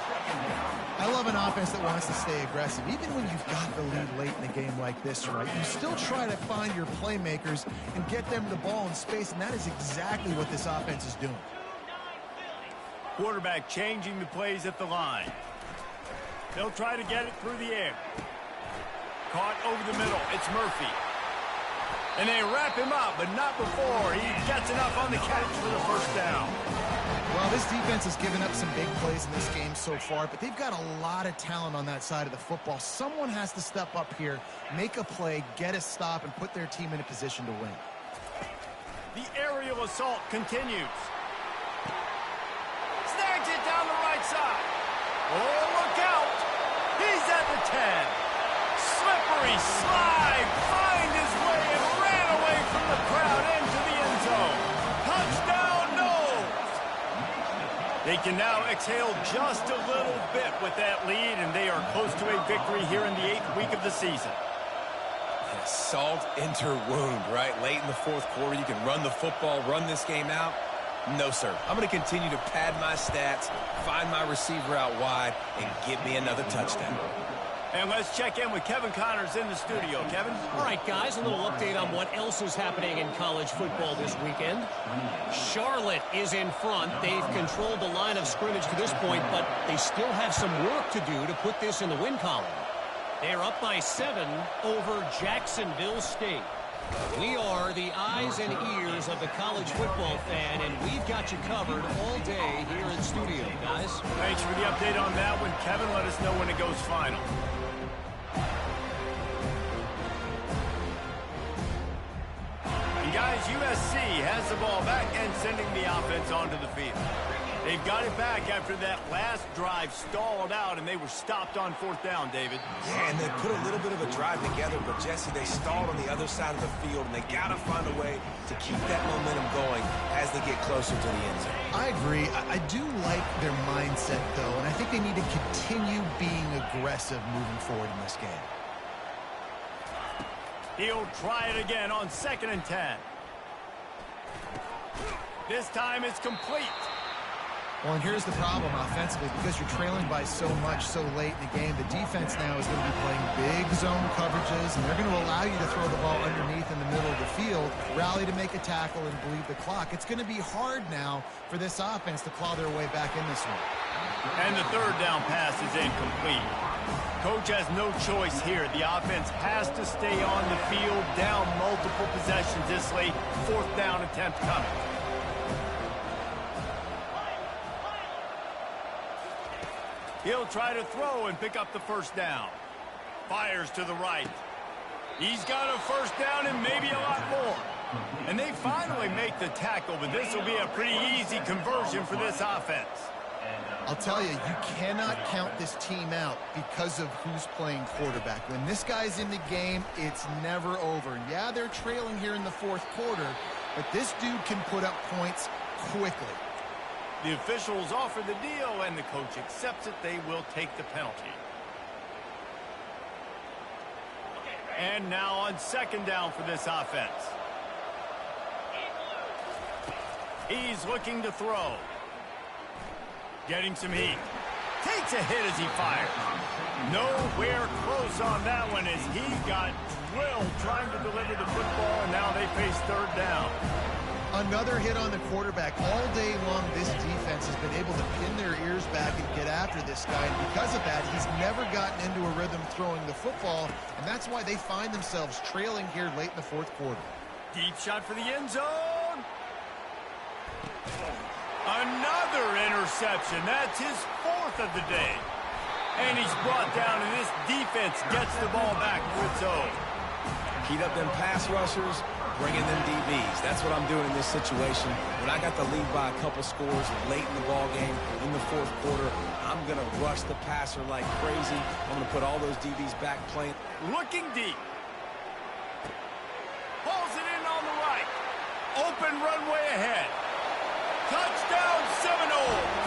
I love an offense that wants to stay aggressive. Even when you've got the lead late in a game like this, right, you still try to find your playmakers and get them the ball in space, and that is exactly what this offense is doing. Quarterback changing the plays at the line. They'll try to get it through the air. Caught over the middle. It's Murphy. And they wrap him up, but not before he gets enough on the catch for the first down. Well, this defense has given up some big plays in this game so far, but they've got a lot of talent on that side of the football. Someone has to step up here, make a play, get a stop, and put their team in a position to win. The aerial assault continues. Snags it down the right side. Oh, look out. He's at the 10. Slippery slide. Find his way and ran away from the crowd into the end zone. Touchdown, Noles. They can now exhale just a little bit with that lead, and they are close to a victory here in the 8th week of the season. Salt into wound, right? Late in the 4th quarter, you can run the football, run this game out. No, sir. I'm going to continue to pad my stats, find my receiver out wide, and give me another touchdown. And let's check in with Kevin Connors in the studio. Kevin? All right, guys, a little update on what else is happening in college football this weekend. Charlotte is in front. They've controlled the line of scrimmage to this point, but they still have some work to do to put this in the win column. They're up by 7 over Jacksonville State. We are the eyes and ears of the college football fan, and we've got you covered all day here in studio, guys. Thanks for the update on that one, Kevin. Let us know when it goes final. And guys, USC has the ball back and sending the offense onto the field. They've got it back after that last drive stalled out, and they were stopped on 4th down, David. Yeah, and they put a little bit of a drive together, but, Jesse, they stalled on the other side of the field, and they got to find a way to keep that momentum going as the get closer to the end zone. I agree. I do like their mindset, though, and I think they need to continue being aggressive moving forward in this game. He'll try it again on 2nd and 10. This time it's complete. Well, and here's the problem offensively. Because you're trailing by so much so late in the game, the defense now is going to be playing big zone coverages, and they're going to allow you to throw the ball underneath in the middle of the field, rally to make a tackle, and bleed the clock. It's going to be hard now for this offense to claw their way back in this one. And the 3rd down pass is incomplete. Coach has no choice here. The offense has to stay on the field, down multiple possessions this late. 4th down attempt coming. He'll try to throw and pick up the 1st down. Fires to the right. He's got a 1st down and maybe a lot more. And they finally make the tackle, but this will be a pretty easy conversion for this offense. I'll tell you, you cannot count this team out because of who's playing quarterback. When this guy's in the game, it's never over. And yeah, they're trailing here in the 4th quarter, but this dude can put up points quickly. The officials offer the deal, and the coach accepts it. They will take the penalty. And now on 2nd down for this offense. He's looking to throw. Getting some heat. Takes a hit as he fires. Nowhere close on that one as he got drilled trying to deliver the football, and now they face 3rd down. Another hit on the quarterback. All day long, this defense has been able to pin their ears back and get after this guy. And because of that, he's never gotten into a rhythm throwing the football. And that's why they find themselves trailing here late in the 4th quarter. Deep shot for the end zone. Another interception. That's his 4th of the day. And he's brought down, and this defense gets the ball back to its own. Keep up them pass rushers. Bring in them DBs. That's what I'm doing in this situation. When I got the lead by a couple scores late in the ball game, in the 4th quarter, I'm going to rush the passer like crazy. I'm going to put all those DBs back playing. Looking deep. Pulls it in on the right. Open runway ahead. Touchdown Seminoles.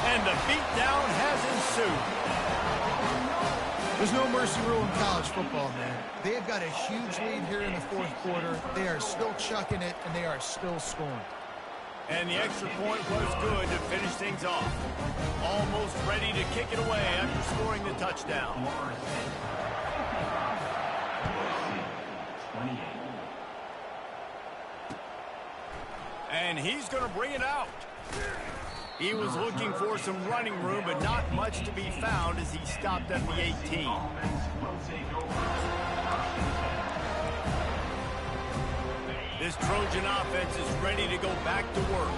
And the beatdown has ensued. There's no mercy rule in college football, man. They have got a huge lead here in the 4th quarter. They are still chucking it, and they are still scoring. And the extra point was good to finish things off. Almost ready to kick it away after scoring the touchdown. And he's going to bring it out. He was looking for some running room, but not much to be found as he stopped at the 18. This Trojan offense is ready to go back to work.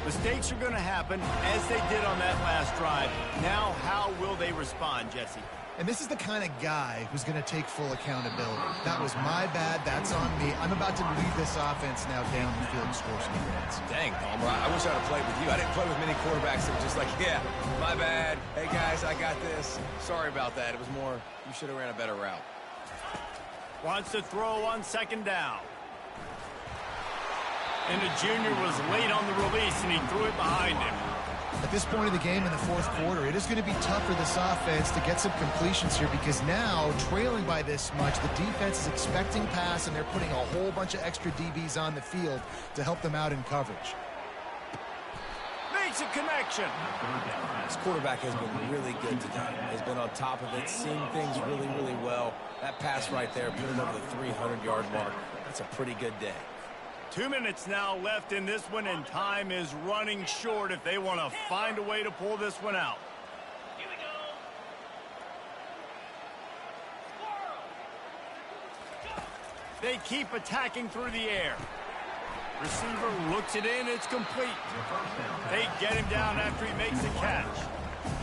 Mistakes are going to happen, as they did on that last drive. Now, how will they respond, Jesse? And this is the kind of guy who's going to take full accountability. That was my bad. That's on me. I'm about to lead this offense now down the field and score some points. Dang, Palmer, I wish I'd have played with you. I didn't play with many quarterbacks that were just like, yeah, my bad. Hey, guys, I got this. Sorry about that. It was more, you should have ran a better route. Wants to throw on 2nd down. And the junior was late on the release, and he threw it behind him. At this point of the game in the 4th quarter, it is going to be tough for this offense to get some completions here because now, trailing by this much, the defense is expecting pass, and they're putting a whole bunch of extra DBs on the field to help them out in coverage. Makes a connection. This quarterback has been really good today. Has been on top of it, seeing things really, really well. That pass right there, put him over the 300-yard mark. That's a pretty good day. 2 minutes now left in this one, and time is running short if they want to find a way to pull this one out. Here we go. They keep attacking through the air. Receiver looks it in. It's complete. They get him down after he makes the catch.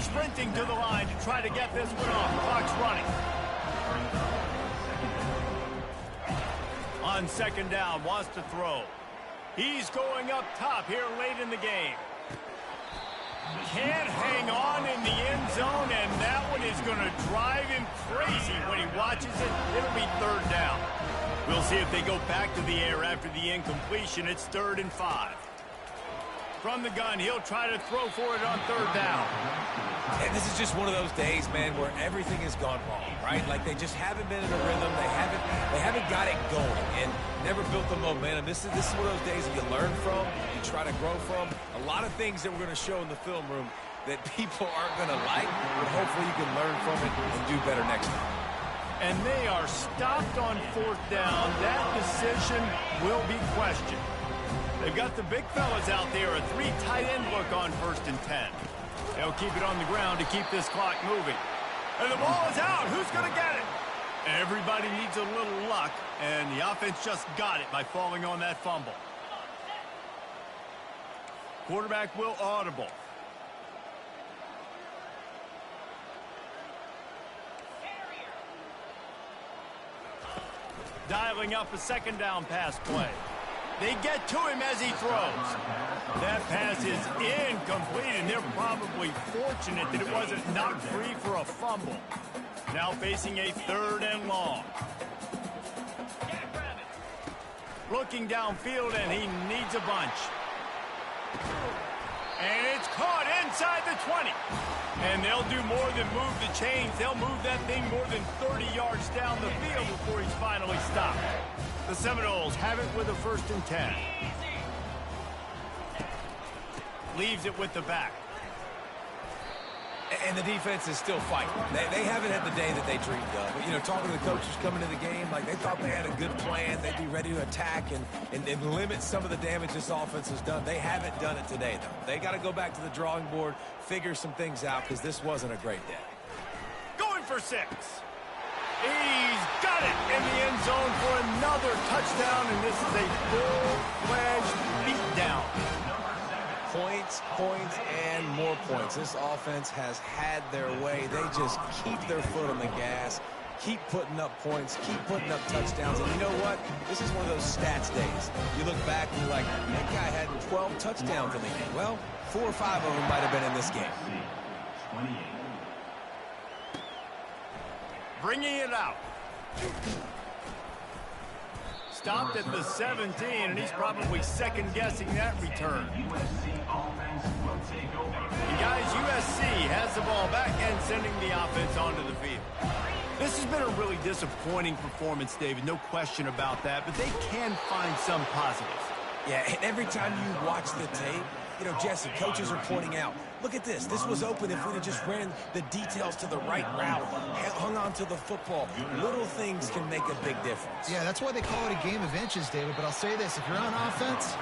Sprinting to the line to try to get this one off. Clock's running. On 2nd down, wants to throw. He's going up top here late in the game. Can't hang on in the end zone, and that one is going to drive him crazy when he watches it. It'll be 3rd down. We'll see if they go back to the air after the incompletion. It's 3rd and 5. From the gun, he'll try to throw for it on third down. And this is just one of those days, man, where everything has gone wrong, right? Like they just haven't been in a rhythm. They haven't got it going and never built the momentum. This is one of those days that you learn from, you try to grow from. A lot of things that we're going to show in the film room that people aren't going to like, but hopefully you can learn from it and do better next time. And they are stopped on fourth down. That decision will be questioned. They've got the big fellas out there, a 3 tight end look on 1st and 10. They'll keep it on the ground to keep this clock moving. And the ball is out. Who's going to get it? Everybody needs a little luck, and the offense just got it by falling on that fumble. Quarterback will audible. Dialing up a 2nd down pass play. They get to him as he throws. That pass is incomplete, and they're probably fortunate that it wasn't knocked free for a fumble. Now facing a 3rd and long. Looking downfield, and he needs a bunch. And it's caught inside the 20. And they'll do more than move the chains. They'll move that thing more than 30 yards down the field before he's finally stopped. The Seminoles have it with a 1st and 10. Leaves it with the back. And the defense is still fighting. They haven't had the day that they dreamed of. But, you know, talking to the coaches coming to the game, like they thought they had a good plan. They'd be ready to attack and limit some of the damage this offense has done. They haven't done it today, though. They got to go back to the drawing board, figure some things out, because this wasn't a great day. Going for 6. He's got it in the end zone for another touchdown, and this is a full-fledged beatdown. Points, points, and more points. This offense has had their way. They just keep their foot on the gas, keep putting up points, keep putting up touchdowns. And you know what? This is one of those stats days. You look back and you're like, that guy had 12 touchdowns in the game. Well, 4 or 5 of them might have been in this game. 28. Bringing it out. Stopped at the 17, and he's probably second-guessing that return. And guys, USC has the ball back and sending the offense onto the field. This has been a really disappointing performance, David, no question about that, but they can find some positives. Yeah, and every time you watch the tape, you know, Jesse, coaches are pointing out, look at this. This was open if we'd have just ran the details to the right route, hung on to the football. Little things can make a big difference. Yeah, that's why they call it a game of inches, David. But I'll say this, if you're on offense,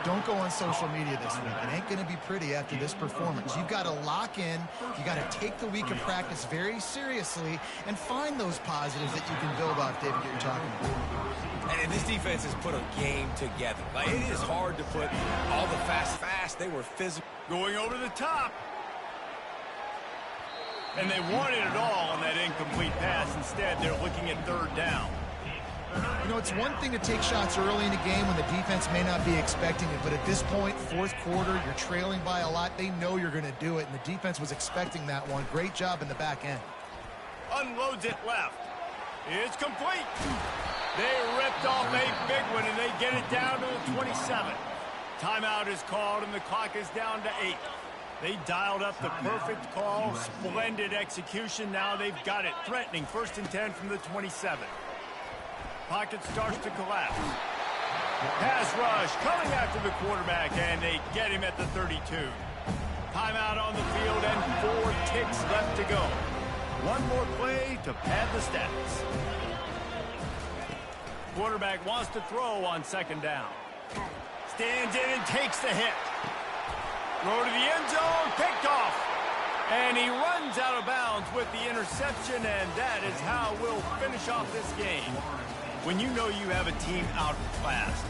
don't go on social media this week. It ain't going to be pretty after this performance. You've got to lock in. You got to take the week of practice very seriously and find those positives that you can build off, David, that you're talking about. And this defense has put a game together. Like, it is hard to put all the fast. They were physical. Going over the top. And they wanted it all on that incomplete pass. Instead, they're looking at 3rd down. You know, it's one thing to take shots early in the game when the defense may not be expecting it, but at this point, 4th quarter, you're trailing by a lot. They know you're going to do it, and the defense was expecting that one. Great job in the back end. Unloads it left. It's complete. They ripped off a big one, and they get it down to the 27. Timeout is called, and the clock is down to 8. They dialed up the perfect call, splendid execution. Now they've got it, threatening 1st and 10 from the 27. Pocket starts to collapse. Pass rush coming after the quarterback, and they get him at the 32. Timeout on the field, and 4 ticks left to go. One more play to pad the stats. Quarterback wants to throw on 2nd down. Stands in and takes the hit. Throw to the end zone, picked off. And he runs out of bounds with the interception, and that is how we'll finish off this game. When you know you have a team outclassed,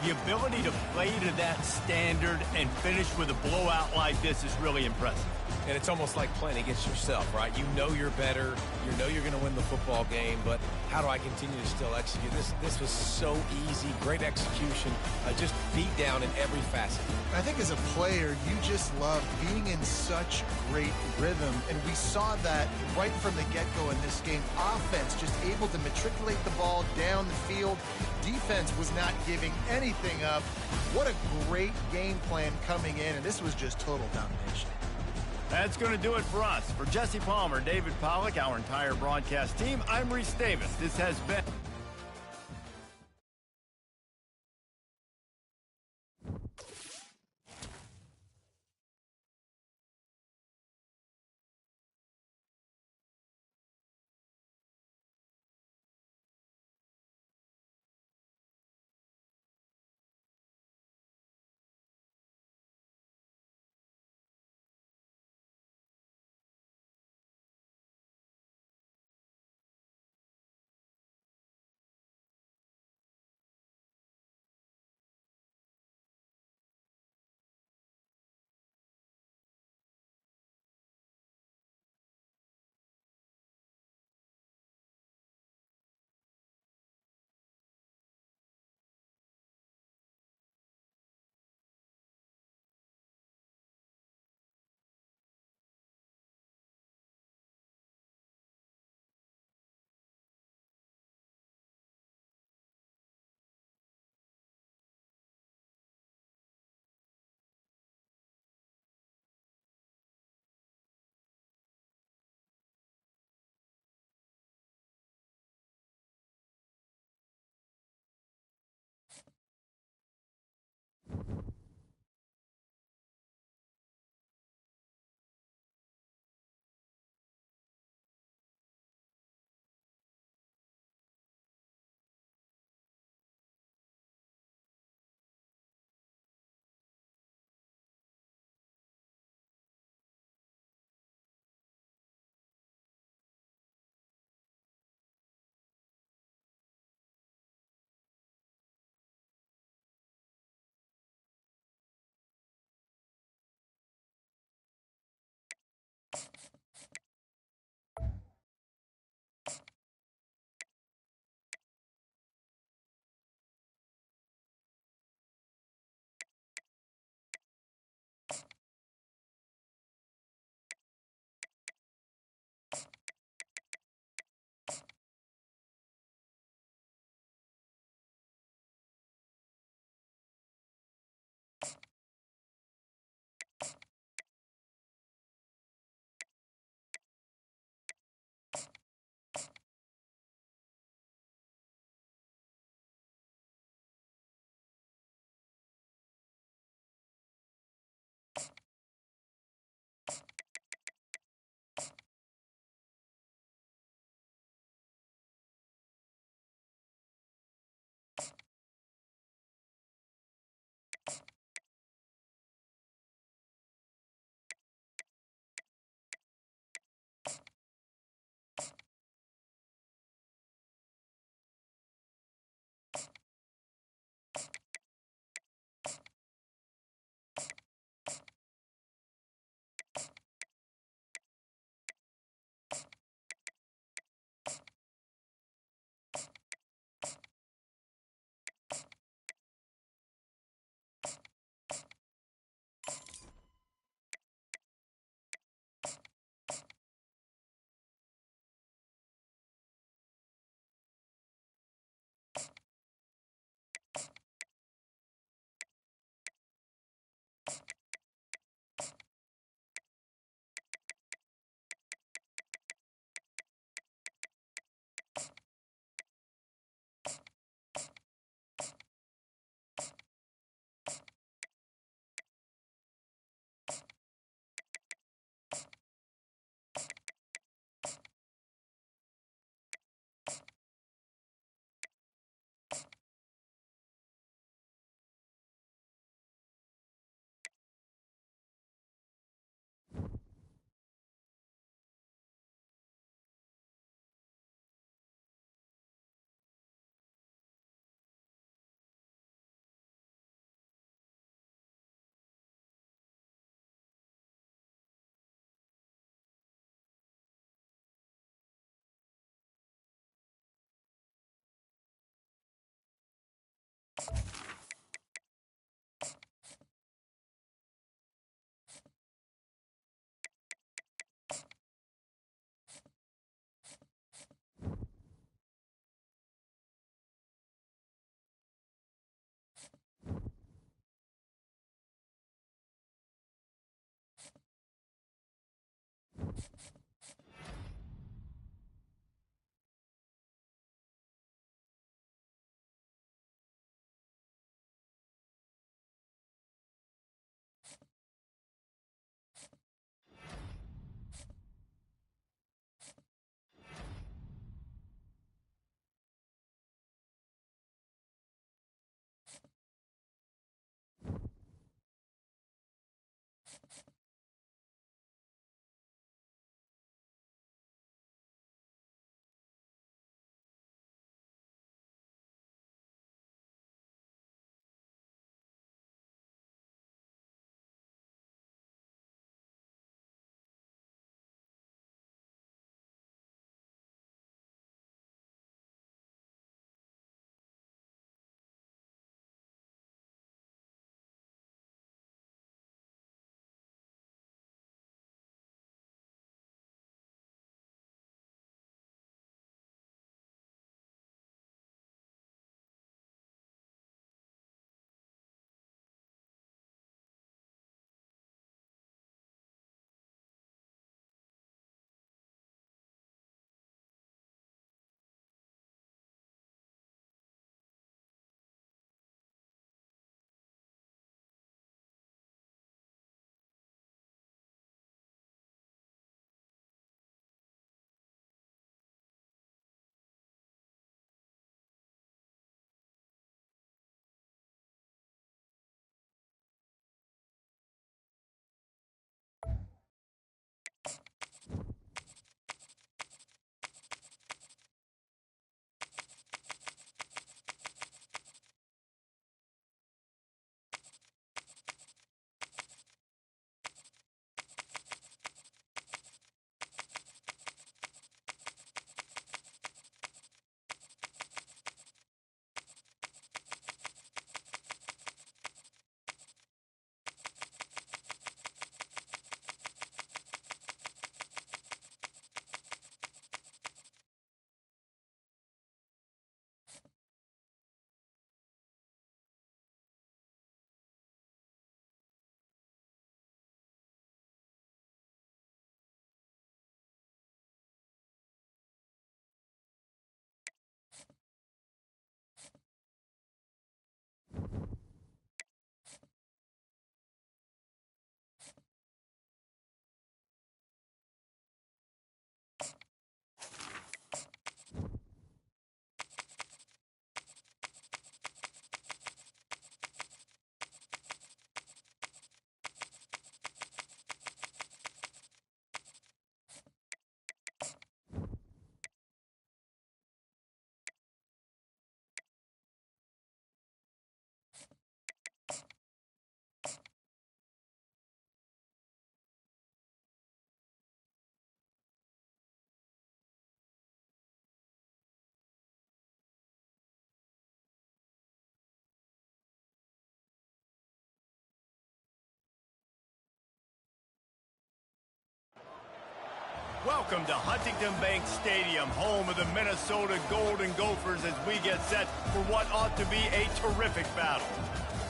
the ability to play to that standard and finish with a blowout like this is really impressive. And it's almost like playing against yourself, right? You know you're better. You know you're going to win the football game, but how do I continue to still execute? This was so easy. Great execution. Just beat down in every facet. I think as a player, you just love being in such great rhythm, and we saw that right from the get-go in this game. Offense just able to matriculate the ball down the field. Defense was not giving any anything up. What a great game plan coming in, and this was just total domination. That's going to do it for us. For Jesse Palmer, David Pollack, our entire broadcast team, I'm Reese Davis. This has been... Welcome to Huntington Bank Stadium, home of the Minnesota Golden Gophers, as we get set for what ought to be a terrific battle.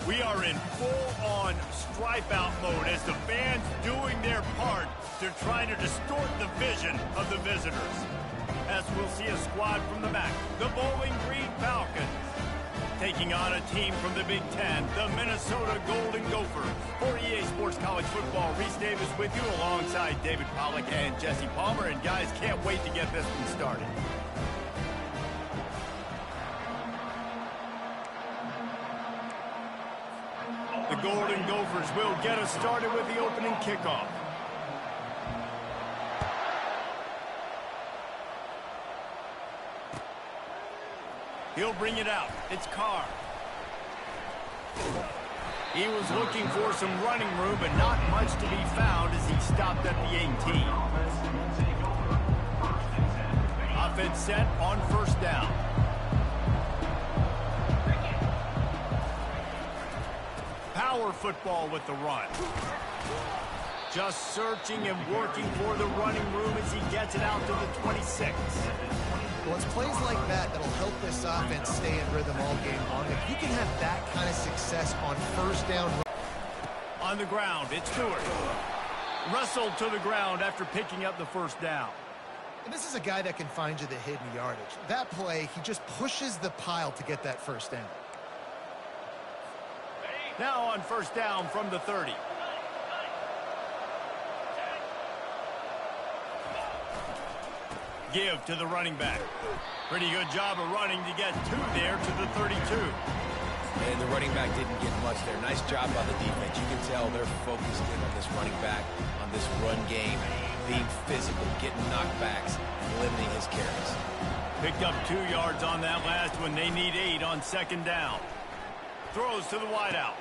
We are in full-on stripe-out mode as the fans doing their part to try to distort the vision of the visitors. As we'll see a squad from the back, the Bowling Green Falcons, taking on a team from the Big Ten, the Minnesota Golden Gophers. For EA Sports College Football, Reese Davis with you alongside David Pollack and Jesse Palmer. And guys, can't wait to get this one started. The Golden Gophers will get us started with the opening kickoff. He'll bring it out. It's Carr. He was looking for some running room, but not much to be found as he stopped at the 18. Offense set on first down. Power football with the run. Just searching and working for the running room as he gets it out to the 26. Well, it's plays like that that'll help this offense stay in rhythm all game long. If you can have that kind of success on first down. On the ground, it's Stewart. Wrestled to the ground after picking up the first down. And this is a guy that can find you the hidden yardage. That play, he just pushes the pile to get that first down. Now on first down from the 30. Give to the running back. Pretty good job of running to get 2 there to the 32. And the running back didn't get much there. Nice job by the defense. You can tell they're focused in on this running back, on this run game, being physical, getting knockbacks, and limiting his carries. Picked up 2 yards on that last one. They need 8 on second down. Throws to the wideout.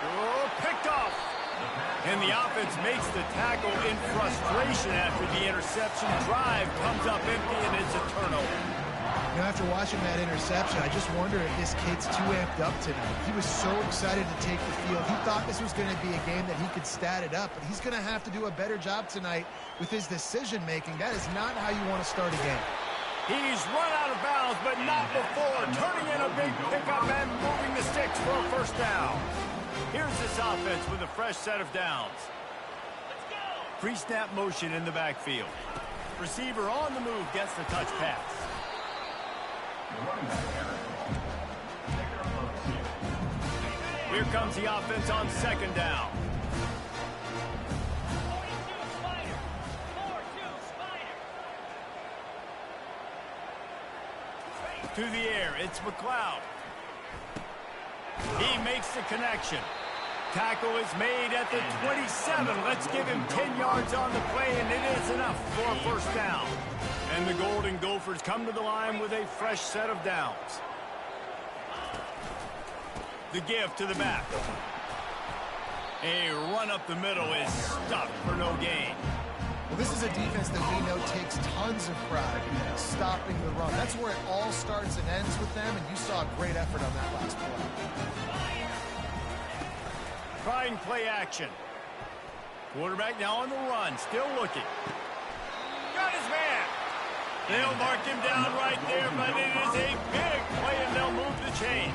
Oh, picked off. And the offense makes the tackle in frustration after the interception. Drive comes up empty, and it's a turnover. You know, after watching that interception, I just wonder if this kid's too amped up tonight. He was so excited to take the field. He thought this was going to be a game that he could stat it up, but he's going to have to do a better job tonight with his decision-making. That is not how you want to start a game. He's run out of bounds, but not before. Turning in a big pickup and moving the sticks for a first down. Here's this offense with a fresh set of downs. Pre-snap motion in the backfield. Receiver on the move gets the touch pass. Here comes the offense on second down. To the air, it's McLeod. He makes the connection. Tackle is made at the 27. Let's give him 10 yards on the play, and it is enough for a first down. And the Golden Gophers come to the line with a fresh set of downs. The give to the back. A run up the middle is stuck for no gain. Well, this is a defense that we know takes tons of pride in stopping the run. That's where it all starts and ends with them, and you saw a great effort on that last play. Trying play action. Quarterback now on the run, still looking. Got his man. They'll mark him down right there, but it is a big play, and they'll move the chains.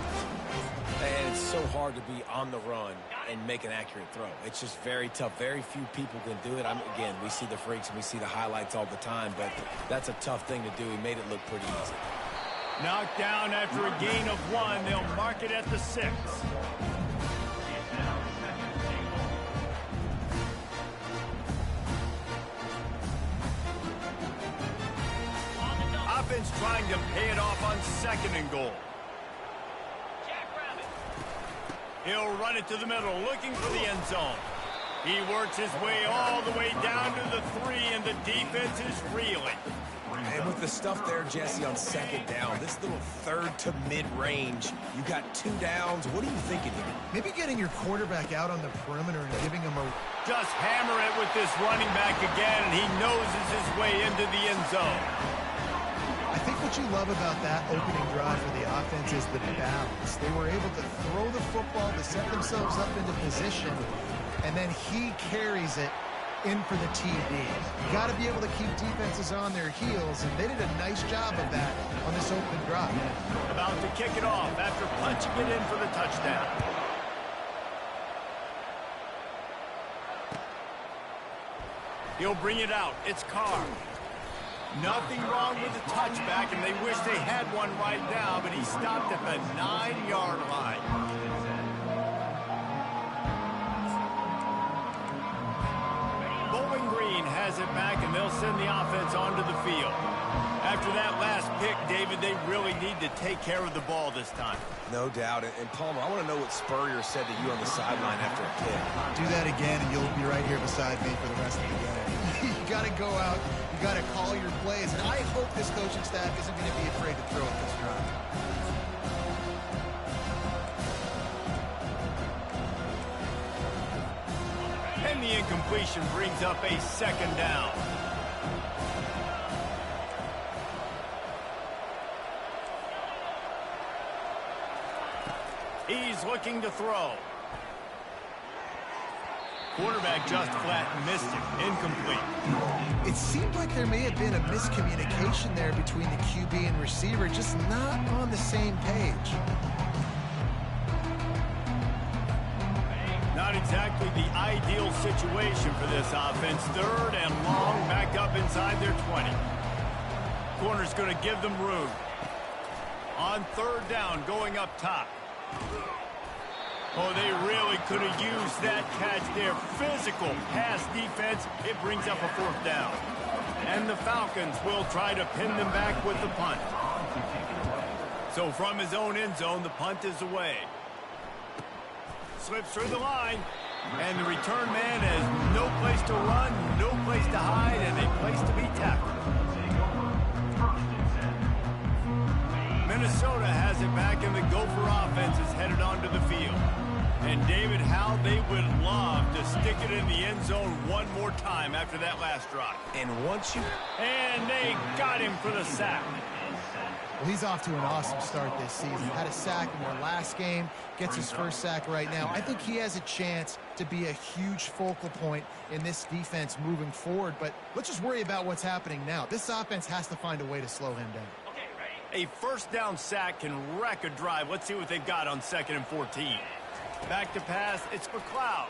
And it's so hard to be on the run and make an accurate throw. It's just very tough. Very few people can do it. Again, we see the freaks and we see the highlights all the time, but that's a tough thing to do. He made it look pretty easy. Knocked down after a gain of 1. They'll mark it at the 6. Offense trying to pay it off on second and goal. He'll run it to the middle, looking for the end zone. He works his way all the way down to the 3, and the defense is reeling. And with the stuff there, Jesse, on second down, this little third to mid-range, you got 2 downs. What are you thinking here? Maybe getting your quarterback out on the perimeter and giving him a... Just hammer it with this running back again, and he noses his way into the end zone. I think what you love about that opening drive for the offense is the balance. They were able to throw the football to set themselves up into position, and then he carries it in for the TD. You got to be able to keep defenses on their heels, and they did a nice job of that on this opening drive. About to kick it off after punching it in for the touchdown. He'll bring it out. It's Carr. Nothing wrong with the touchback, and they wish they had one right now, but he stopped at the 9-yard line. Bowling Green has it back, and they'll send the offense onto the field. After that last pick, David, they really need to take care of the ball this time. No doubt. And Palmer, I want to know what Spurrier said to you on the sideline after a pick. Do that again, and you'll be right here beside me for the rest of the game. You got to go out. You got to call your plays, and I hope this coaching staff isn't going to be afraid to throw at this drive. And the incompletion brings up a second down. He's looking to throw. Quarterback just flat missed it. Incomplete. It seemed like there may have been a miscommunication there between the QB and receiver, just not on the same page. Not exactly the ideal situation for this offense. Third and long, back up inside their 20. Corner's going to give them room. On third down, going up top. Oh, they really could have used that catch there. Physical pass defense. It brings up a fourth down. And the Falcons will try to pin them back with the punt. So from his own end zone, the punt is away. Slips through the line. And the return man has no place to run, no place to hide, and a place to be tackled. Minnesota has it back, and the Gopher offense is headed onto the field. And, David, how they would love to stick it in the end zone one more time after that last drive. And once you... And they got him for the sack. Well, he's off to an awesome start this season. Had a sack in their last game, gets his first sack right now. I think he has a chance to be a huge focal point in this defense moving forward. But let's just worry about what's happening now. This offense has to find a way to slow him down. A first down sack can wreck a drive. Let's see what they've got on 2nd and 14. Back to pass, it's McLeod.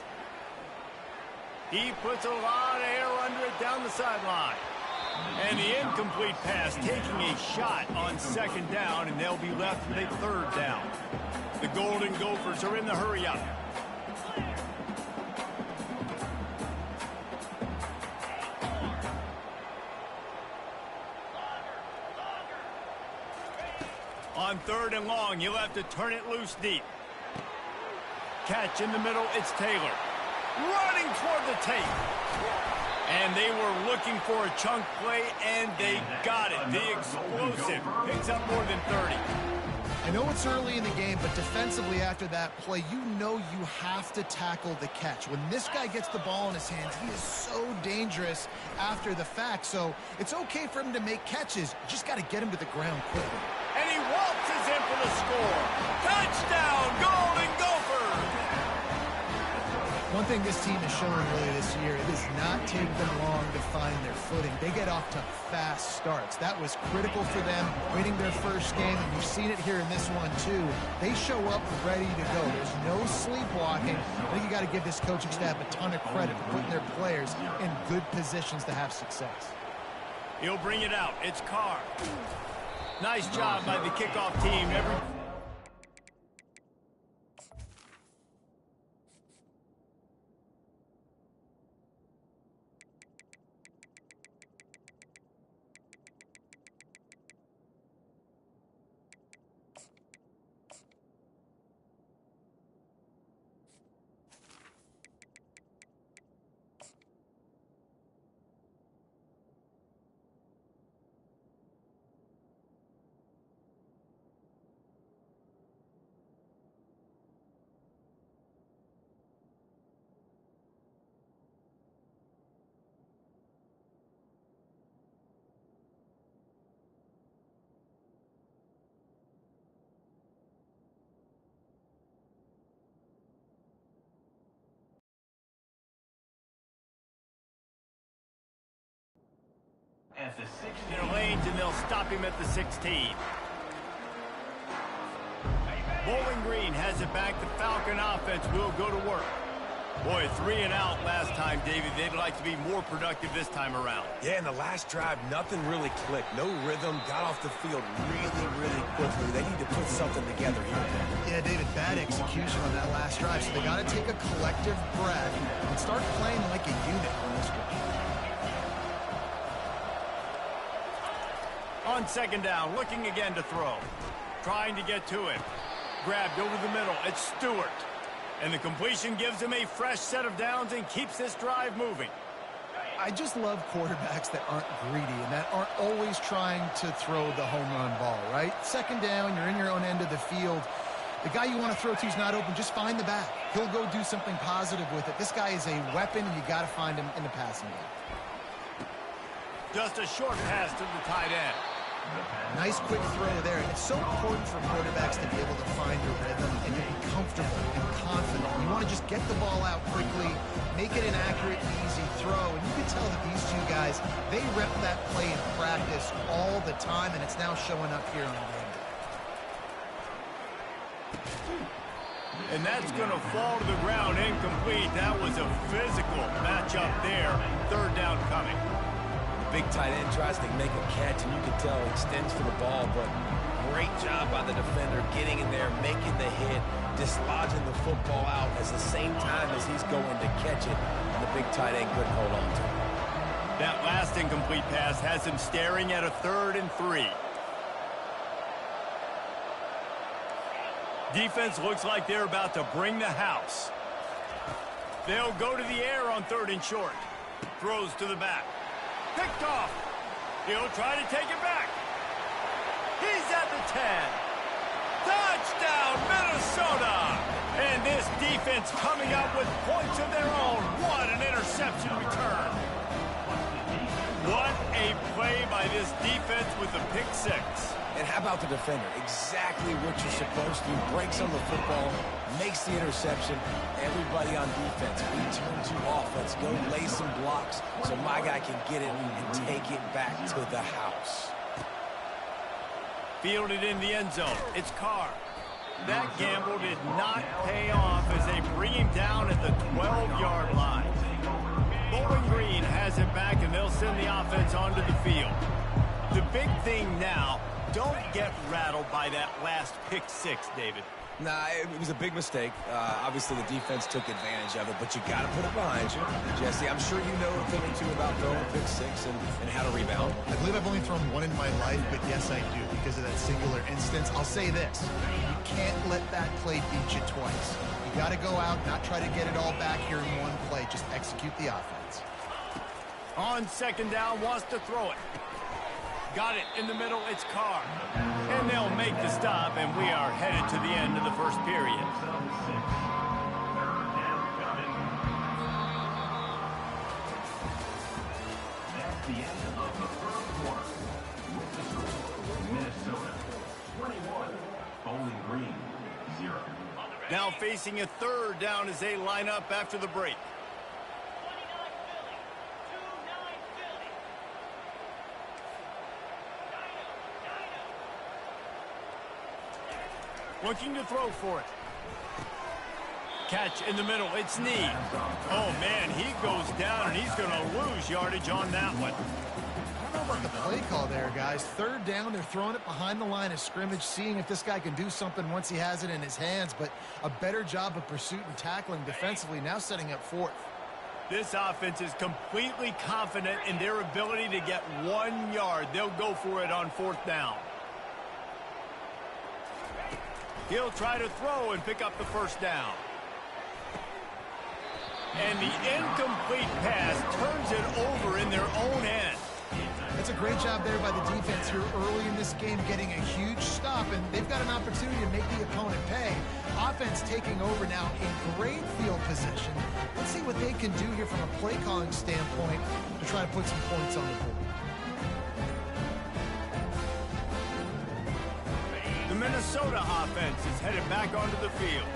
He puts a lot of air under it down the sideline. And the incomplete pass taking a shot on 2nd down, and they'll be left with a 3rd down. The Golden Gophers are in the hurry-up. On 3rd and long, you'll have to turn it loose deep. Catch in the middle, it's Taylor. Running toward the tape. And they were looking for a chunk play, and they got it. The explosive picks up more than 30. I know it's early in the game, but defensively after that play, you know you have to tackle the catch. When this guy gets the ball in his hands, he is so dangerous after the fact. So it's okay for him to make catches. You just got to get him to the ground quickly. And he waltzes in for the score. Touchdown, Golden Gophers! One thing this team has shown really this year, it does not take them long to find their footing. They get off to fast starts. That was critical for them winning their first game, and you've seen it here in this one too. They show up ready to go. There's no sleepwalking. I think you got to give this coaching staff a ton of credit for putting their players in good positions to have success. He'll bring it out. It's Carr. Nice job by the kickoff team. At the 16. Their lanes, and they'll stop him at the 16. Bowling Green has it back. The Falcon offense will go to work. Boy, 3 and out last time, David. They'd like to be more productive this time around. Yeah, in the last drive, nothing really clicked. No rhythm, got off the field really quickly. They need to put something together here. Yeah, David, bad execution on that last drive, so they got to take a collective breath and start playing like a unit on this one. On 2nd down, looking again to throw. Trying to get to it. Grabbed over the middle. It's Stewart. And the completion gives him a fresh set of downs and keeps this drive moving. I just love quarterbacks that aren't greedy and that aren't always trying to throw the home run ball, right? 2nd down, you're in your own end of the field. The guy you want to throw to is not open. Just find the back. He'll go do something positive with it. This guy is a weapon, and you got to find him in the passing game. Just a short pass to the tight end. Nice quick throw there. It's so important for quarterbacks to be able to find a rhythm and to be comfortable and confident. You want to just get the ball out quickly, make it an accurate, easy throw. And you can tell that these two guys, they rep that play in practice all the time, and it's now showing up here on game day. And that's going to fall to the ground incomplete. That was a physical matchup there. Third down coming. Big tight end tries to make a catch, and you can tell he extends for the ball, but great job by the defender getting in there, making the hit, dislodging the football out at the same time as he's going to catch it, and the big tight end couldn't hold on to it. That last incomplete pass has him staring at a 3rd and 3. Defense looks like they're about to bring the house. They'll go to the air on 3rd and short. Throws to the back. Picked off. He'll try to take it back. He's at the 10. Touchdown, Minnesota! And this defense coming up with points of their own. What an interception return. What a play by this defense with the pick 6. And how about the defender? Exactly what you're supposed to. Breaks on the football, makes the interception. Everybody on defense, we turn to offense. Go lay some blocks so my guy can get it and take it back to the house. Fielded in the end zone. It's Carr. That gamble did not pay off as they bring him down at the 12-yard line. Bowling Green has it back, and they'll send the offense onto the field. The big thing now, don't get rattled by that last pick 6, David. Nah, it was a big mistake. Obviously, the defense took advantage of it, but you got to put it behind you. Jesse, I'm sure you know a thing or two about throwing pick 6 and how to rebound. I believe I've only thrown one in my life, but yes, I do because of that singular instance. I'll say this. You can't let that play beat you twice. You got to go out, not try to get it all back here in one play. Just execute the offense. On 2nd down, wants to throw it. Got it in the middle, it's Carr. And they'll make the stop, and we are headed to the end of the first period. That's the end of the first quarter. With the score, Minnesota 21, Bowling Green 0. Now facing a 3rd down as they line up after the break. Looking to throw for it. Catch in the middle. It's Knee. Oh, man, he goes down, and he's going to lose yardage on that one. I don't know about the play call there, guys. 3rd down, they're throwing it behind the line of scrimmage, seeing if this guy can do something once he has it in his hands, but a better job of pursuit and tackling defensively, now setting up 4th. This offense is completely confident in their ability to get 1 yard. They'll go for it on 4th down. He'll try to throw and pick up the 1st down. And the incomplete pass turns it over in their own end. That's a great job there by the defense here early in this game, getting a huge stop, and they've got an opportunity to make the opponent pay. Offense taking over now in great field position. Let's see what they can do here from a play calling standpoint to try to put some points on the board. The Minnesota offense is headed back onto the field.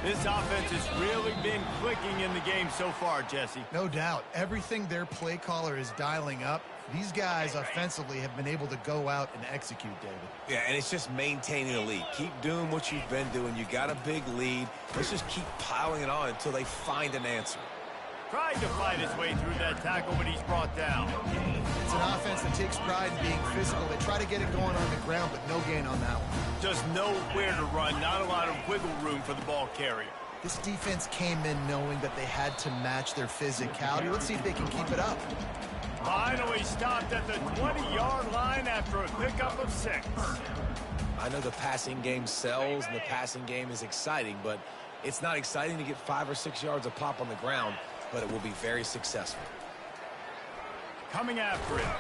This offense has really been clicking in the game so far, Jesse. No doubt. Everything their play caller is dialing up, these guys offensively have been able to go out and execute, David. Yeah, and it's just maintaining the lead. Keep doing what you've been doing. You got a big lead. Let's just keep piling it on until they find an answer. Tried to fight his way through that tackle, but he's brought down. It's an offense that takes pride in being physical. They try to get it going on the ground, but no gain on that one. Just nowhere to run, not a lot of wiggle room for the ball carrier. This defense came in knowing that they had to match their physicality. Let's see if they can keep it up. Finally stopped at the 20-yard line after a pickup of 6. I know the passing game sells and the passing game is exciting, but it's not exciting to get 5 or 6 yards of pop on the ground, but it will be very successful. Coming after him.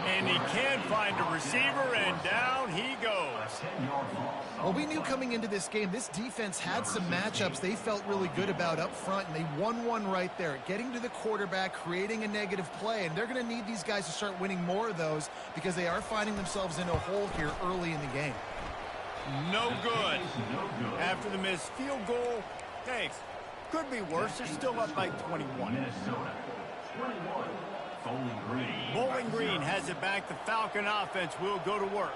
And he can't find a receiver, and down he goes. Well, we knew coming into this game, this defense had some matchups they felt really good about up front, and they won one right there. Getting to the quarterback, creating a negative play, and they're going to need these guys to start winning more of those because they are finding themselves in a hole here early in the game. No good. After the missed field goal, thanks. Could be worse. They're still up by 21. Minnesota 21, Bowling Green. Bowling Green has it back. The Falcon offense will go to work.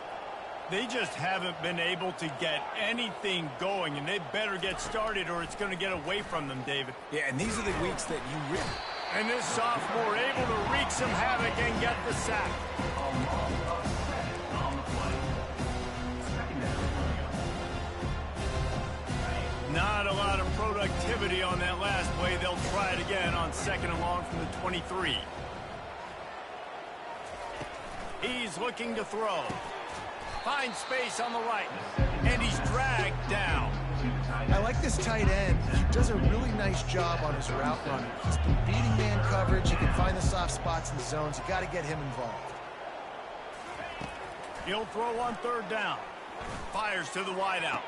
They just haven't been able to get anything going, and they better get started or it's going to get away from them, David. Yeah, and these are the weeks that you really... And this sophomore able to wreak some havoc and get the sack. Not a lot of productivity on that last play. They'll try it again on 2nd and long from the 23. He's looking to throw. Finds space on the right. And he's dragged down. I like this tight end. He does a really nice job on his route running. He's been beating man coverage. He can find the soft spots in the zones. You got to get him involved. He'll throw on 3rd down. Fires to the wideout.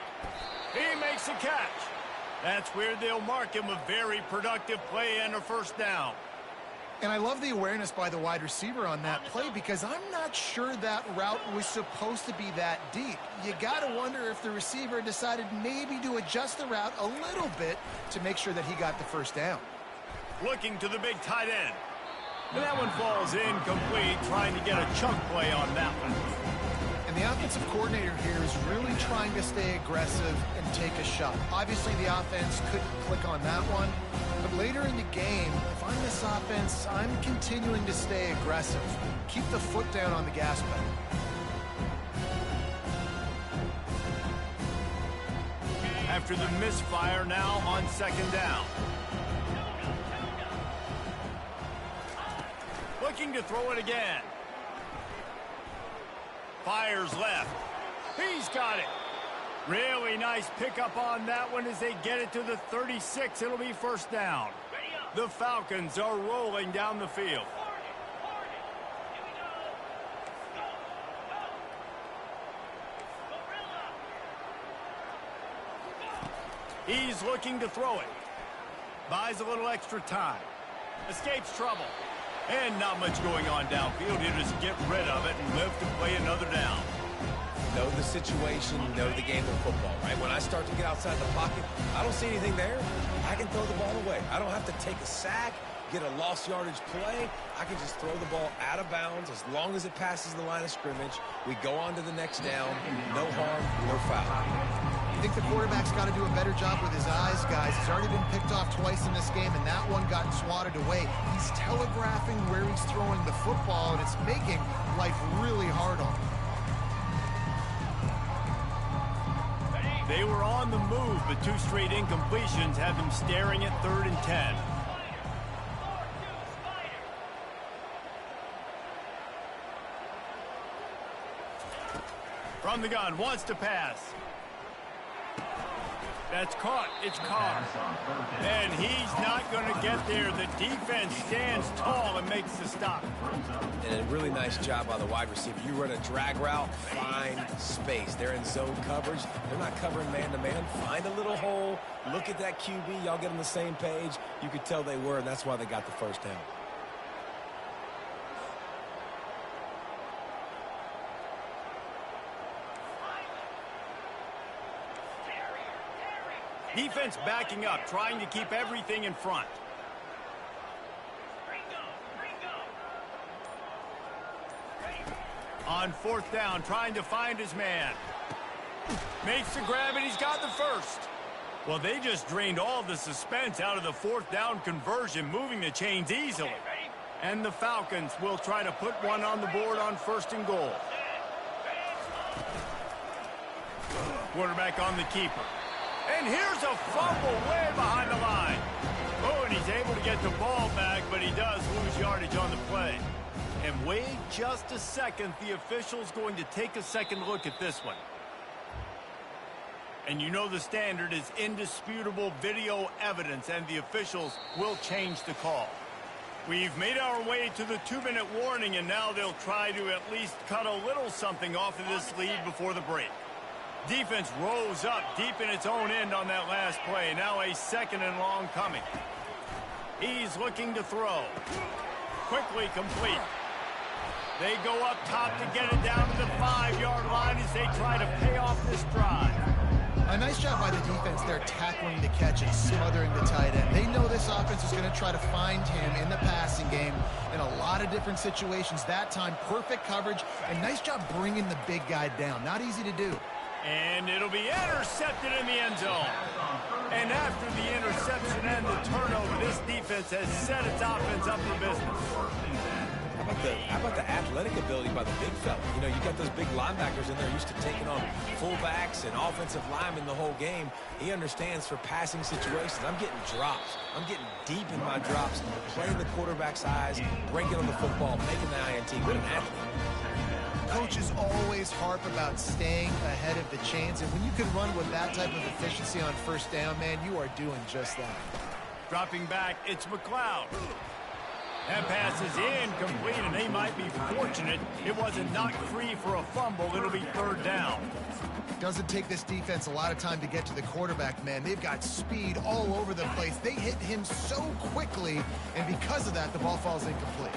He makes a catch. That's where they'll mark him a very productive play and a 1st down. And I love the awareness by the wide receiver on that play because I'm not sure that route was supposed to be that deep. You got to wonder if the receiver decided maybe to adjust the route a little bit to make sure that he got the 1st down. Looking to the big tight end. And that one falls incomplete, trying to get a chunk play on that one. And the offensive coordinator here is really trying to stay aggressive and take a shot. Obviously, the offense couldn't click on that one. But later in the game, if I'm this offense, I'm continuing to stay aggressive. Keep the foot down on the gas pedal. After the misfire, now on 2nd down. Looking to throw it again. Fires left. He's got it. Really nice pickup on that one as they get it to the 36. It'll be 1st down. The Falcons are rolling down the field. He's looking to throw it. Buys a little extra time. Escapes trouble. And not much going on downfield. He'll just get rid of it and live to play another down. Know the situation, know the game of football, right? When I start to get outside the pocket, I don't see anything there. I can throw the ball away. I don't have to take a sack, get a lost yardage play. I can just throw the ball out of bounds as long as it passes the line of scrimmage. We go on to the next down. No harm, no foul. I think the quarterback's got to do a better job with his eyes, guys. He's already been picked off twice in this game, and that one got swatted away. He's telegraphing where he's throwing the football, and it's making life really hard on him. They were on the move, but 2 straight incompletions have them staring at 3rd and 10. From the gun, wants to pass. That's caught. It's Carr. And he's not going to get there. The defense stands tall and makes the stop. And a really nice job by the wide receiver. You run a drag route, find space. They're in zone coverage. They're not covering man-to-man. Find a little hole. Look at that QB. Y'all get on the same page. You could tell they were, and that's why they got the 1st down. Defense backing up, trying to keep everything in front. On 4th down, trying to find his man. Makes the grab, and he's got the 1st. Well, they just drained all the suspense out of the 4th down conversion, moving the chains easily. And the Falcons will try to put one on the board on 1st and goal. Quarterback on the keeper. And here's a fumble way behind the line. Oh, and he's able to get the ball back, but he does lose yardage on the play. And wait just a second. The official's going to take a second look at this one. And you know the standard is indisputable video evidence, and the officials will change the call. We've made our way to the 2-minute warning, and now they'll try to at least cut a little something off of this lead before the break. Defense rose up deep in its own end on that last play. Now a 2nd and long coming. He's looking to throw. Quickly complete. They go up top to get it down to the 5-yard line as they try to pay off this drive. A nice job by the defense there tackling the catch and smothering the tight end. They know this offense is going to try to find him in the passing game in a lot of different situations. That time, perfect coverage, and nice job bringing the big guy down. Not easy to do. And it'll be intercepted in the end zone. And after the interception and the turnover, this defense has set its offense up for business. How about the athletic ability by the big fella? You know, you got those big linebackers in there used to taking on fullbacks and offensive linemen the whole game. He understands for passing situations. I'm getting drops. I'm getting deep in my drops, playing the quarterback's eyes, breaking on the football, making the INT. What an athlete. Coaches always harp about staying ahead of the chains, and when you can run with that type of efficiency on first down, man, you are doing just that. Dropping back, it's McLeod. That pass is incomplete, and they might be fortunate it wasn't knocked free for a fumble. It'll be third down. Doesn't take this defense a lot of time to get to the quarterback, man. They've got speed all over the place. They hit him so quickly, and because of that, the ball falls incomplete.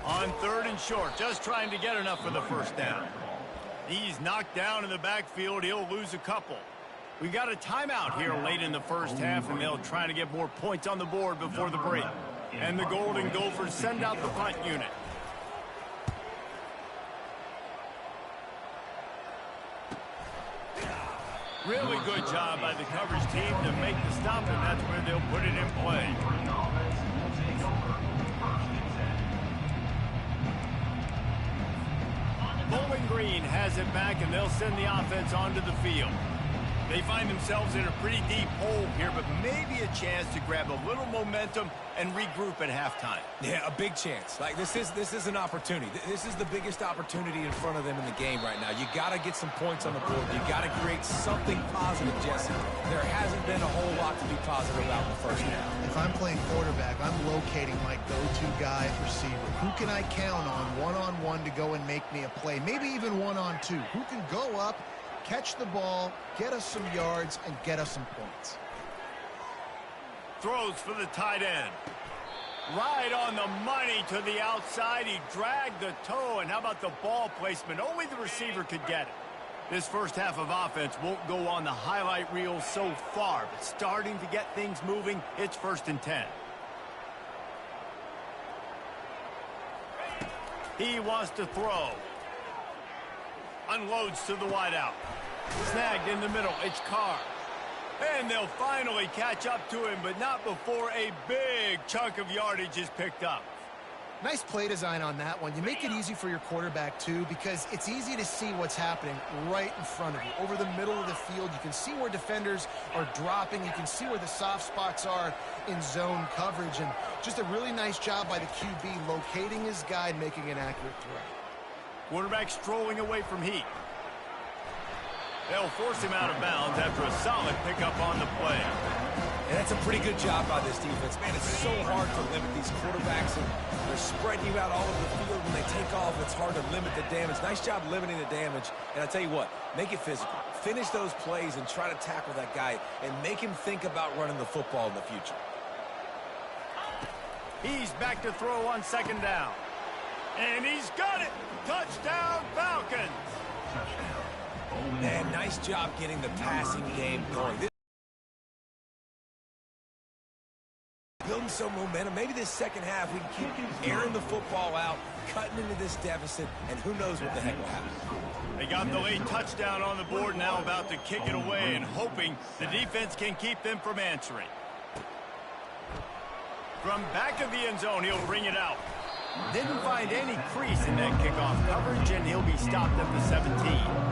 On third and short, just trying to get enough for the first down. He's knocked down in the backfield. He'll lose a couple. We got a timeout here late in the first half, and they'll try to get more points on the board before the break. And the Golden Gophers send out the punt unit. Really good job by the coverage team to make the stop, and that's where they'll put it in play. Bowling Green has it back, and they'll send the offense onto the field. They find themselves in a pretty deep hole here, but maybe a chance to grab a little momentum and regroup at halftime. Yeah, a big chance. Like, this is an opportunity. This is the biggest opportunity in front of them in the game right now. You got to get some points on the board. You got to create something positive, Jesse. There hasn't been a whole lot to be positive about in the first half. If I'm playing quarterback, I'm locating my go-to guy at receiver. Who can I count on one-on-one to go and make me a play? Maybe even one-on-two. Who can go up, catch the ball, get us some yards, and get us some points. Throws for the tight end. Right on the money to the outside. He dragged the toe, and how about the ball placement? Only the receiver could get it. This first half of offense won't go on the highlight reel so far, but starting to get things moving. It's 1st and 10. He wants to throw. Unloads to the wideout. Snagged in the middle. It's Carr. And they'll finally catch up to him, but not before a big chunk of yardage is picked up. Nice play design on that one. You make it easy for your quarterback, too, because it's easy to see what's happening right in front of you. Over the middle of the field, you can see where defenders are dropping. You can see where the soft spots are in zone coverage. And just a really nice job by the QB locating his guy and making an accurate throw. Quarterback strolling away from heat. They'll force him out of bounds after a solid pickup on the play. And that's a pretty good job by this defense. Man, it's so hard to limit these quarterbacks, and they're spreading you out all over the field. When they take off, it's hard to limit the damage. Nice job limiting the damage. And I tell you what, make it physical. Finish those plays and try to tackle that guy and make him think about running the football in the future. He's back to throw on 2nd down. And he's got it. Touchdown, Falcons. And nice job getting the passing game going. Building some momentum. Maybe this second half we can keep airing the football out, cutting into this deficit, and who knows what the heck will happen. They got the late touchdown on the board, now about to kick it away and hoping the defense can keep them from answering. From back of the end zone, he'll bring it out. Didn't find any crease in that kickoff coverage, and he'll be stopped at the 17.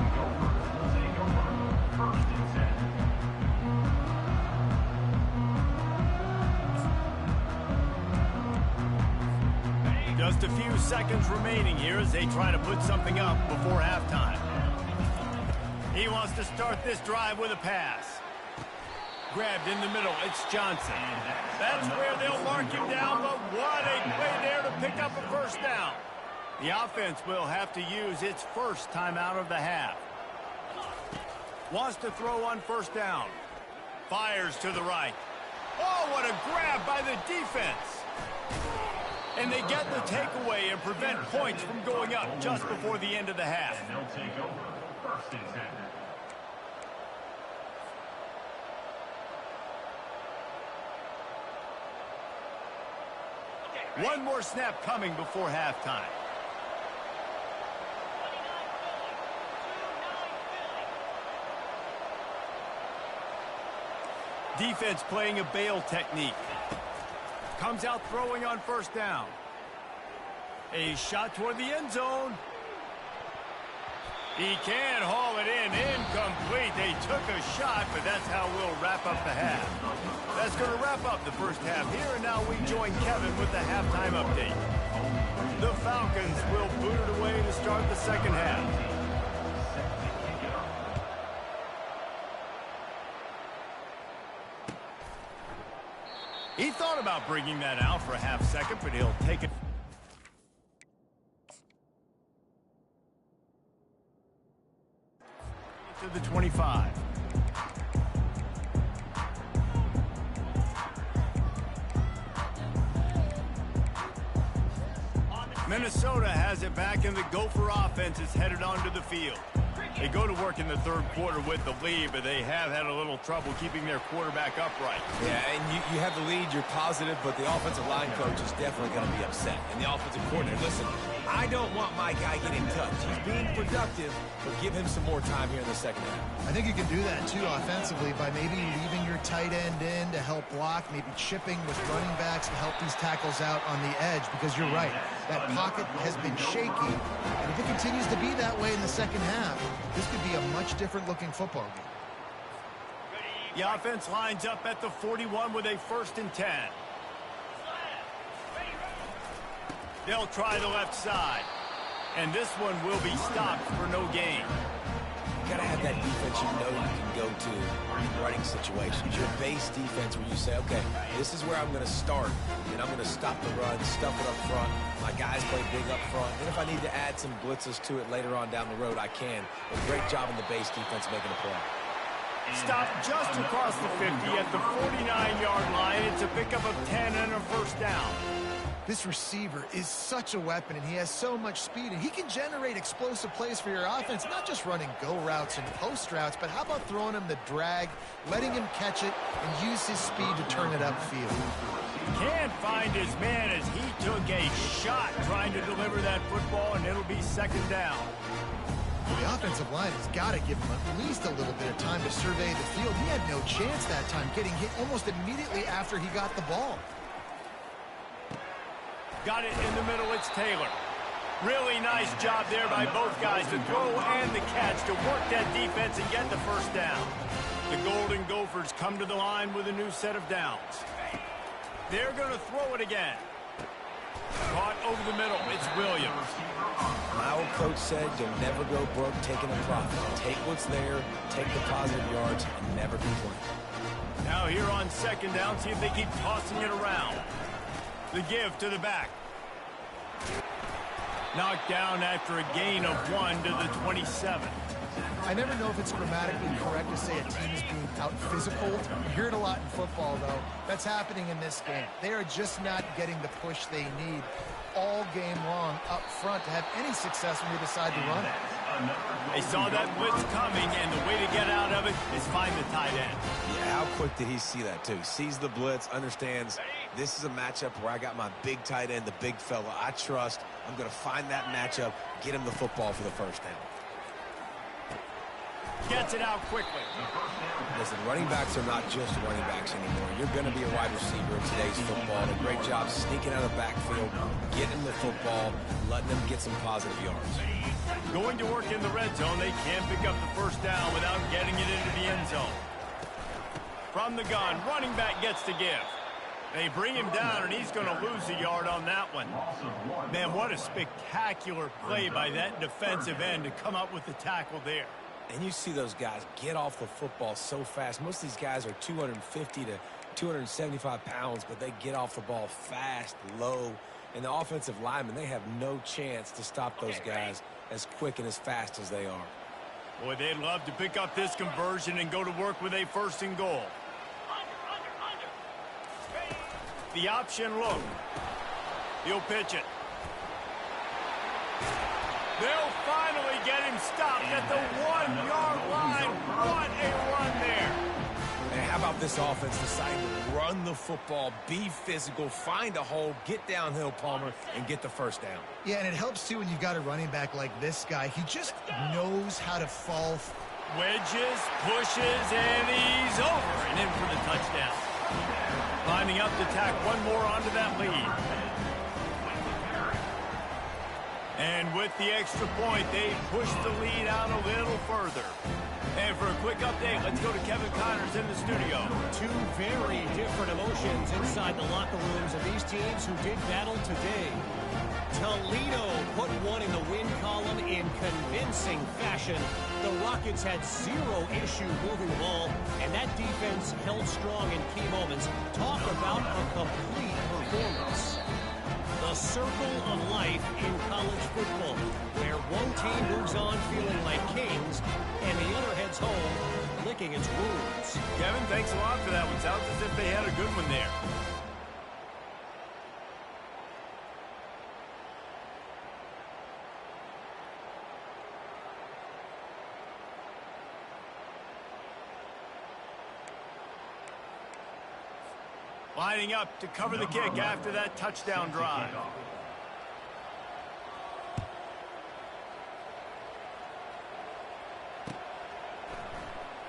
Just a few seconds remaining here as they try to put something up before halftime. He wants to start this drive with a pass. Grabbed in the middle, it's Johnson. That's where they'll mark him down, but what a play there to pick up a first down. The offense will have to use its first timeout of the half. Wants to throw on 1st down. Fires to the right. Oh, what a grab by the defense. And they get the takeaway and prevent points from going up just before the end of the half. First and 10. One more snap coming before halftime. Defense playing a bail technique. Comes out throwing on first down. A shot toward the end zone. He can haul it in. Incomplete. They took a shot, but that's how we'll wrap up the half. That's going to wrap up the first half here, and now we join Kevin with the halftime update. The Falcons will boot it away to start the second half. He thought about bringing that out for a half second, but he'll take it. To the 25. Minnesota has it back, and the Gopher offense is headed onto the field. They go to work in the third quarter with the lead, but they have had a little trouble keeping their quarterback upright. Yeah, and you have the lead, you're positive, but the offensive line coach is definitely going to be upset. And the offensive coordinator, listen, I don't want my guy getting touched. He's being productive, but give him some more time here in the second half. I think you can do that, too, offensively, by maybe leaving your tight end in to help block, maybe chipping with running backs to help these tackles out on the edge, because you're right. That pocket has been shaky, and if it continues to be that way in the second half, this could be a much different-looking football game. The offense lines up at the 41 with a 1st and 10. They'll try the left side, and this one will be stopped for no gain. You got to have that defense you know you can go to in running situations. Your base defense where you say, okay, this is where I'm going to start, and I'm going to stop the run, stuff it up front. My guys play big up front. And if I need to add some blitzes to it later on down the road, I can. But great job in the base defense making a play. Stop just across the 50 at the 49-yard line. It's a pickup of 10 and a 1st down. This receiver is such a weapon, and he has so much speed, and he can generate explosive plays for your offense, not just running go routes and post routes, but how about throwing him the drag, letting him catch it, and use his speed to turn it upfield. Can't find his man as he took a shot trying to deliver that football, and it'll be 2nd down. The offensive line has got to give him at least a little bit of time to survey the field. He had no chance that time, getting hit almost immediately after he got the ball. Got it in the middle, it's Taylor. Really nice job there by both guys, the throw and the catch to work that defense and get the 1st down. The Golden Gophers come to the line with a new set of downs. They're going to throw it again. Caught over the middle, it's Williams. My old coach said you'll never go broke taking a profit. Take what's there, take the positive yards, and never complain. Now here on 2nd down, see if they keep tossing it around. The give to the back. Knocked down after a gain of 1 to the 27. I never know if it's grammatically correct to say a team is being out-physical. You hear it a lot in football, though. That's happening in this game. They are just not getting the push they need all game long up front to have any success when they decide to run it. They saw that blitz coming, and the way to get out of it is find the tight end. Yeah, how quick did he see that, too? Sees the blitz, understands this is a matchup where I got my big tight end, the big fella I trust. I'm going to find that matchup, get him the football for the 1st down. Gets it out quickly. Listen, running backs are not just running backs anymore. You're going to be a wide receiver in today's football. A great job sneaking out of the backfield, getting the football, letting them get some positive yards. Going to work in the red zone, they can't pick up the 1st down without getting it into the end zone. From the gun, running back gets to give. They bring him down, and he's going to lose a yard on that one. Man, what a spectacular play by that defensive end to come up with the tackle there. And you see those guys get off the football so fast. Most of these guys are 250 to 275 pounds, but they get off the ball fast, low. And the offensive linemen, they have no chance to stop those guys as quick and as fast as they are. Boy, they'd love to pick up this conversion and go to work with a 1st and goal. The option look. He'll pitch it. They'll finally get him stopped at the 1-yard line. What a run there. And how about this offense deciding to run the football, be physical, find a hole, get downhill, Palmer, and get the first down. Yeah, and it helps, too, when you've got a running back like this guy. He just knows how to fall. Wedges, pushes, and he's over and in for the touchdown. Lining up to tack one more onto that lead. And with the extra point, they push the lead out a little further. And for a quick update, let's go to Kevin Connors in the studio. Two very different emotions inside the locker rooms of these teams who did battle today. Toledo put one in the win column in convincing fashion. The Rockets had zero issue moving the ball, and that defense held strong in key moments. Talk about a complete performance. The circle of life in college football, where one team moves on feeling like kings, and the other heads home licking its wounds. Kevin, thanks a lot for that one. Sounds as if they had a good one there. Lining up to cover the kick after that touchdown drive.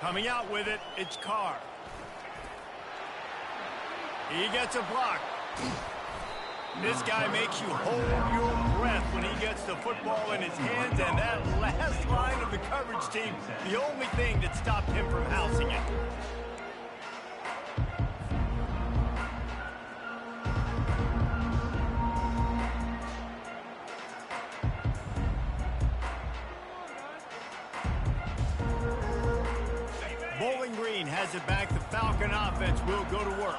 Coming out with it, it's Carr. He gets a block. This guy makes you hold your breath when he gets the football in his hands, and that last line of the coverage team, the only thing that stopped him from housing it. Bowling Green has it back. The Falcon offense will go to work.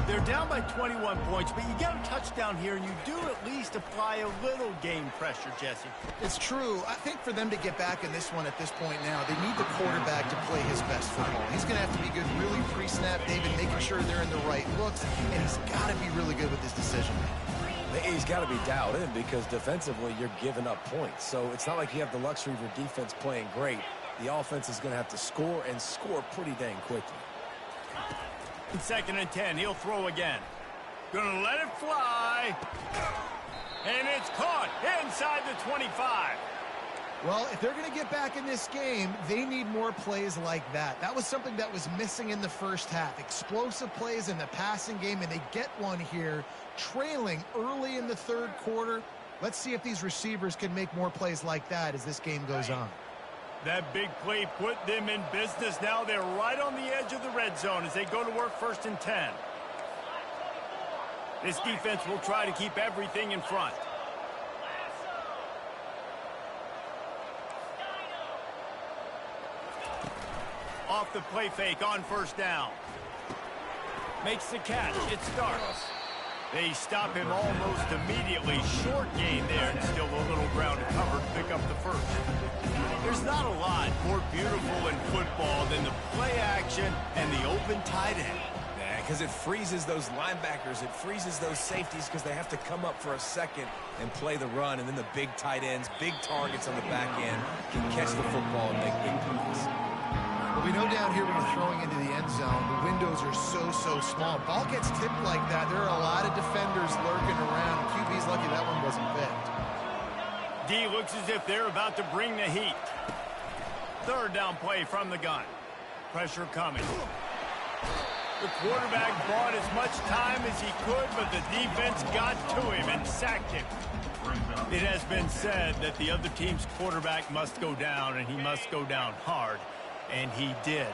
They're down by 21 points, but you get a touchdown here, and you do at least apply a little game pressure, Jesse. It's true. I think for them to get back in this one at this point now, they need the quarterback to play his best football. He's going to have to be good really pre-snap, David, making sure they're in the right looks, and he's got to be really good with his decision-making. He's got to be dialed in because defensively you're giving up points. So it's not like you have the luxury of your defense playing great. The offense is going to have to score and score pretty dang quickly. 2nd and 10, he'll throw again. Gonna let it fly. And it's caught inside the 25. Well, if they're going to get back in this game, they need more plays like that. That was something that was missing in the first half. Explosive plays in the passing game, and they get one here, trailing early in the third quarter. Let's see if these receivers can make more plays like that as this game goes on. That big play put them in business. Now they're right on the edge of the red zone as they go to work 1st and 10. This defense will try to keep everything in front. Off the play fake on 1st down. Makes the catch. It starts. They stop him almost immediately. Short gain there, and still a little ground to cover to pick up the first. There's not a lot more beautiful in football than the play action and the open tight end. Yeah, because it freezes those linebackers. It freezes those safeties because they have to come up for a second and play the run. And then the big tight ends, big targets on the back end can catch the football and make big plays. Well, we know down here when you're throwing into the end zone, the windows are so small. Ball gets tipped like that. There are a lot of defenders lurking around. QB's lucky that one wasn't picked. D looks as if they're about to bring the heat. 3rd down play from the gun. Pressure coming. The quarterback bought as much time as he could, but the defense got to him and sacked him. It has been said that the other team's quarterback must go down, and he must go down hard. And he did.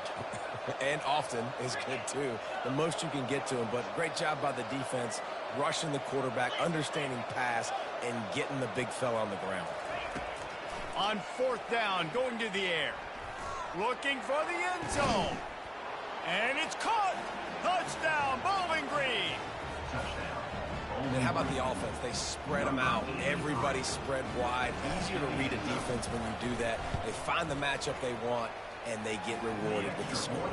And often is good, too. The most you can get to him, but great job by the defense, rushing the quarterback, understanding pass, and getting the big fella on the ground. On 4th down, going to the air. Looking for the end zone. And it's caught. Touchdown, Bowling Green. And how about the offense? They spread them out. Everybody spread wide. Easier to read a defense when you do that. They find the matchup they want, and they get rewarded with the score.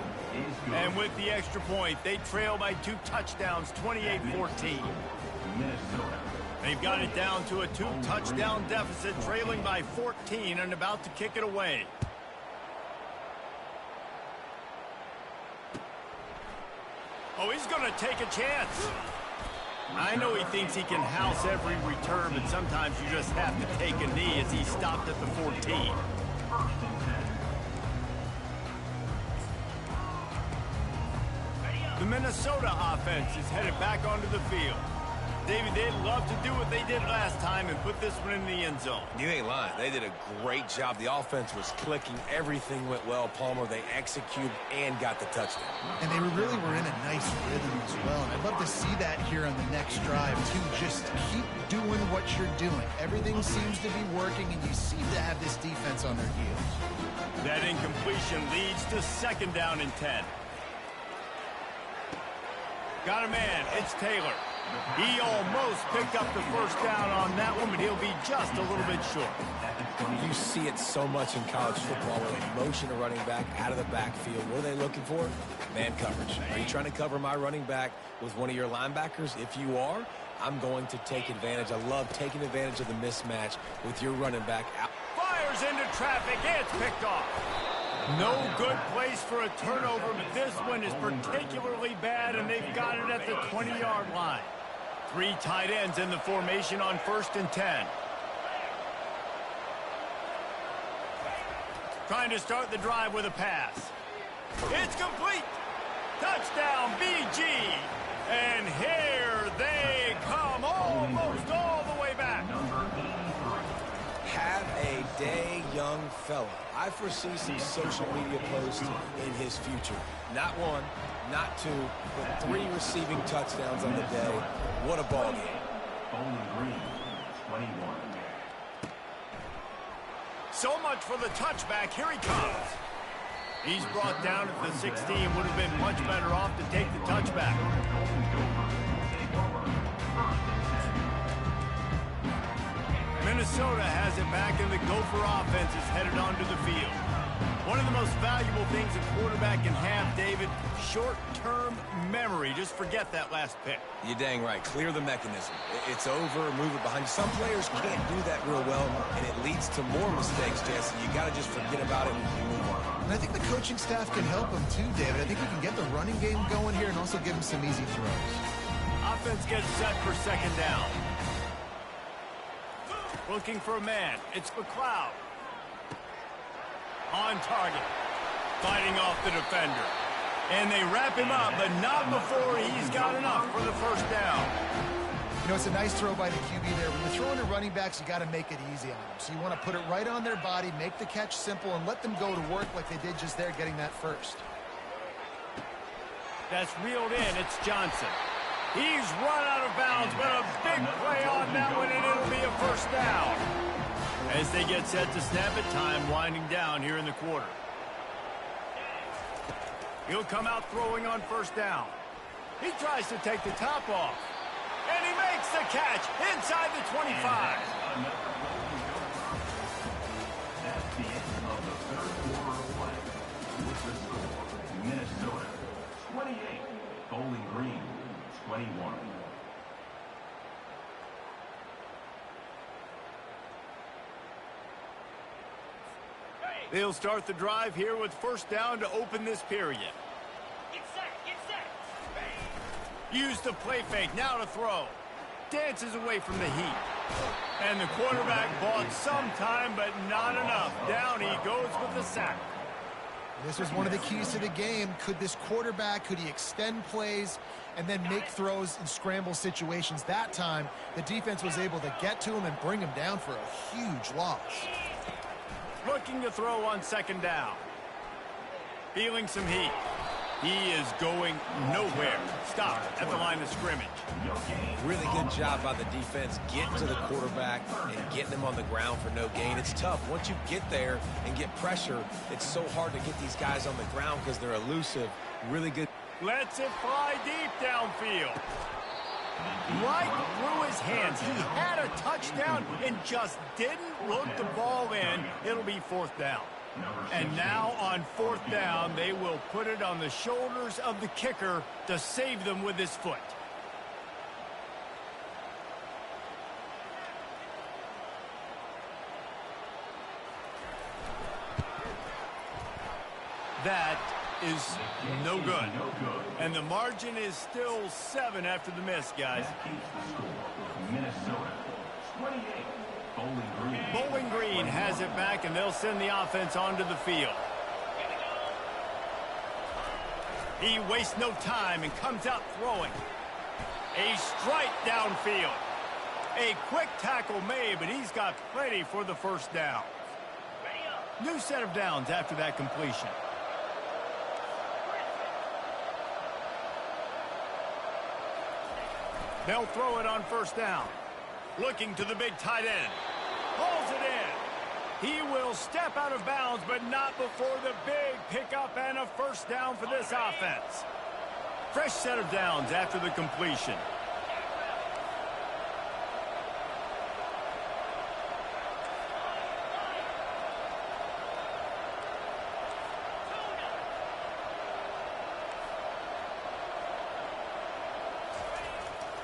And with the extra point, they trail by 2 touchdowns, 28-14. They've got it down to a 2-touchdown deficit, trailing by 14 and about to kick it away. Oh, he's going to take a chance. I know he thinks he can house every return, but sometimes you just have to take a knee as he stopped at the 14. The Minnesota offense is headed back onto the field. David, they'd love to do what they did last time and put this one in the end zone. You ain't lying. They did a great job. The offense was clicking. Everything went well, Palmer. They executed and got the touchdown. And they really were in a nice rhythm as well. And I'd love to see that here on the next drive, too. Just keep doing what you're doing. Everything seems to be working, and you seem to have this defense on their heels. That incompletion leads to 2nd down and 10. Got a man. It's Taylor. He almost picked up the 1st down on that one, but he'll be just a little bit short. You see it so much in college football where they motion a running back out of the backfield. What are they looking for? Man coverage. Are you trying to cover my running back with one of your linebackers? If you are, I'm going to take advantage. I love taking advantage of the mismatch with your running back out. Fires into traffic. It's picked off. No good place for a turnover, but this one is particularly bad, and they've got it at the 20-yard line. 3 tight ends in the formation on 1st and 10. Trying to start the drive with a pass. It's complete. Touchdown, BG. And here they come, almost all the way back. Have a day, young fella. I foresee some social media posts in his future. Not 1, not 2, but 3 receiving touchdowns on the day. What a ball game. Bowling Green, 21. So much for the touchback. Here he comes. He's brought down at the 16. Would have been much better off to take the touchback. Minnesota has it back, and the Gopher offense is headed onto the field. One of the most valuable things a quarterback can have, David, short-term memory. Just forget that last pick. You're dang right. Clear the mechanism. It's over. Move it behind you. Some players can't do that real well, and it leads to more mistakes, Jesse. You got to just forget about it and move on. And I think the coaching staff can help him too, David. I think he can get the running game going here and also give him some easy throws. Offense gets set for 2nd down. Looking for a man. It's McLeod. On target. Fighting off the defender. And they wrap him up, but not before he's got enough for the 1st down. You know, it's a nice throw by the QB there. When you're throwing to running backs, you got to make it easy on them. So you want to put it right on their body, make the catch simple, and let them go to work like they did just there, getting that 1st. That's reeled in. It's Johnson. He's run out of bounds, but a big play on that one, and it'll be a 1st down. As they get set to snap it, time winding down here in the quarter. He'll come out throwing on 1st down. He tries to take the top off. And he makes the catch inside the 25. That's the end of the 3rd quarter of play. With the score, Minnesota 28, Bowling Green 21. They'll start the drive here with 1st down to open this period. Get set. Use the play fake, now to throw. Dances away from the heat. And the quarterback bought some time, but not enough. Down he goes with the sack. This was one of the keys to the game. Could this quarterback, could he extend plays and then make throws in scramble situations? That time, the defense was able to get to him and bring him down for a huge loss. Looking to throw on 2nd down. Feeling some heat. He is going nowhere. Stop at the line of scrimmage. Really good job by the defense getting to the quarterback and getting him on the ground for no gain. It's tough. Once you get there and get pressure, it's so hard to get these guys on the ground because they're elusive. Really good. Lets it fly deep downfield. Right through his hands. He had a touchdown and just didn't look the ball in. It'll be 4th down. And now on 4th down, they will put it on the shoulders of the kicker to save them with his foot. that is no good. And the margin is still 7 after the miss, guys. That keeps the score. Minnesota 28. Bowling Green. Bowling Green has it back, and they'll send the offense onto the field. He wastes no time and comes out throwing. A strike downfield. A quick tackle made, but he's got plenty for the first down. New set of downs after that completion. They'll throw it on first down. Looking to the big tight end. Hauls it in. He will step out of bounds, but not before the big pickup and a first down for this offense. Fresh set of downs after the completion.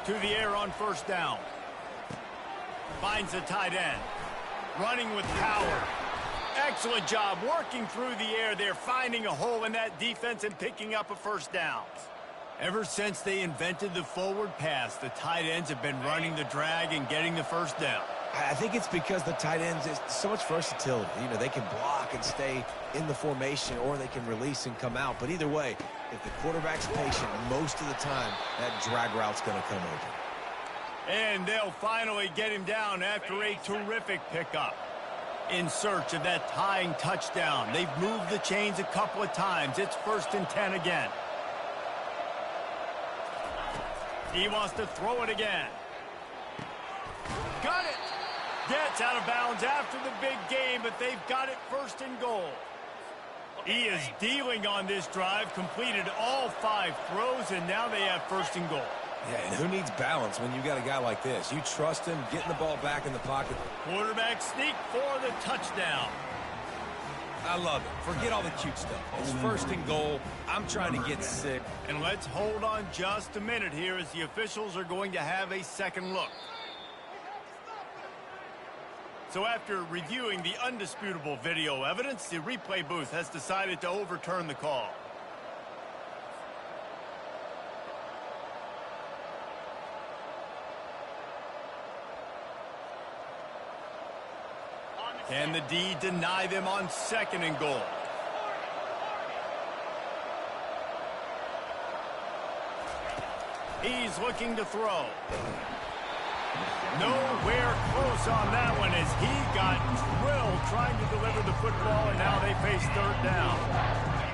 To the air on first down. Finds the tight end. Running with power. Excellent job working through the air. They're finding a hole in that defense and picking up a first down. Ever since they invented the forward pass, the tight ends have been running the drag and getting the first down. I think it's because the tight ends is so much versatility. You know, they can block and stay in the formation, or they can release and come out. But either way, if the quarterback's patient, most of the time, that drag route's going to come open. And they'll finally get him down after a terrific pickup. In search of that tying touchdown. They've moved the chains a couple of times. It's 1st and 10 again. He wants to throw it again. Got it. Gets out of bounds after the big game, but they've got it 1st and goal. He is dealing on this drive, completed all 5 throws, and now they have 1st and goal. Yeah, and who needs balance when you got a guy like this? You trust him, getting the ball back in the pocket. Quarterback sneak for the touchdown. I love it. Forget all the cute stuff. It's 1st and goal. I'm trying to get sick. And let's hold on just a minute here as the officials are going to have a second look. So after reviewing the undisputable video evidence, the replay booth has decided to overturn the call. Can the D deny them on 2nd and goal? He's looking to throw. Nowhere close on that one as he got drilled trying to deliver the football, and now they face 3rd down.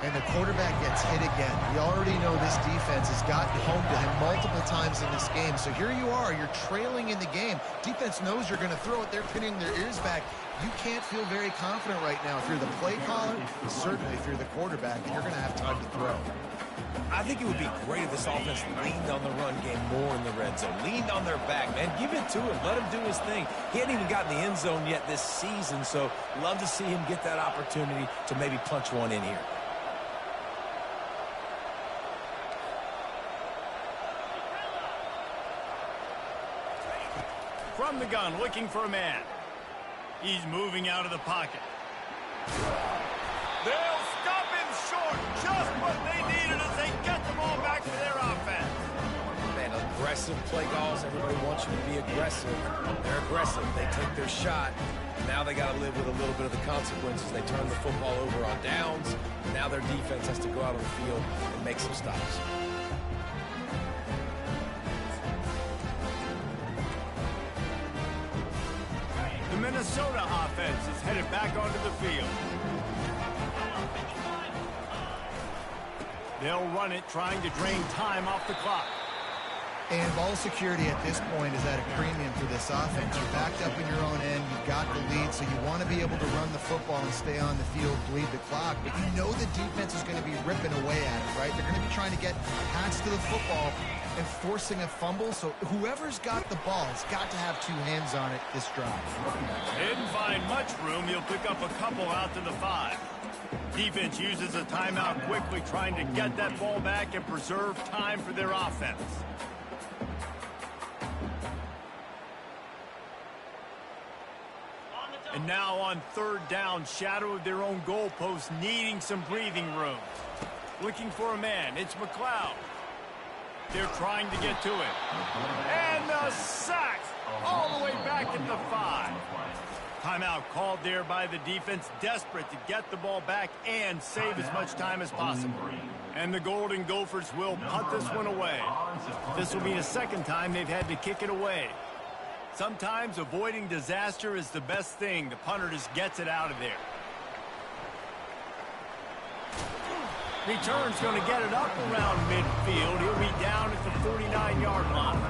And the quarterback gets hit again. We already know this defense has gotten home to him multiple times in this game. So here you are, you're trailing in the game. Defense knows you're going to throw it. They're pinning their ears back. You can't feel very confident right now. If you're the play caller, certainly if you're the quarterback, and you're going to have time to throw. I think it would be great if this offense leaned on the run game more in the red zone. Leaned on their back, man. Give it to him. Let him do his thing. He hadn't even gotten the end zone yet this season, so love to see him get that opportunity to maybe punch one in here. From the gun, looking for a man. He's moving out of the pocket. They'll stop him short. Just what they needed as they get the ball back to their offense. Man, aggressive play calls. Everybody wants you to be aggressive. They're aggressive. They take their shot. Now they got to live with a little bit of the consequences. They turn the football over on downs. Now their defense has to go out on the field and make some stops. The Minnesota offense is headed back onto the field. They'll run it, trying to drain time off the clock. And ball security at this point is at a premium for this offense. You're backed up in your own end. You've got the lead, so you want to be able to run the football and stay on the field, bleed the clock. But you know the defense is going to be ripping away at it, right? They're going to be trying to get pats to the football and forcing a fumble. So whoever's got the ball has got to have 2 hands on it this drive. Didn't find much room. He'll pick up a couple out to the 5. Defense uses a timeout quickly, trying to get that ball back and preserve time for their offense. And now on third down, shadow of their own goalpost, needing some breathing room. Looking for a man. It's McLeod. They're trying to get to it. And the sack all the way back at the 5. Timeout called there by the defense, desperate to get the ball back and save as much time as possible. And the Golden Gophers will punt this one away. This will be the second time they've had to kick it away. Sometimes avoiding disaster is the best thing. The punter just gets it out of there. Return's going to get it up around midfield. He'll be down at the 49-yard line.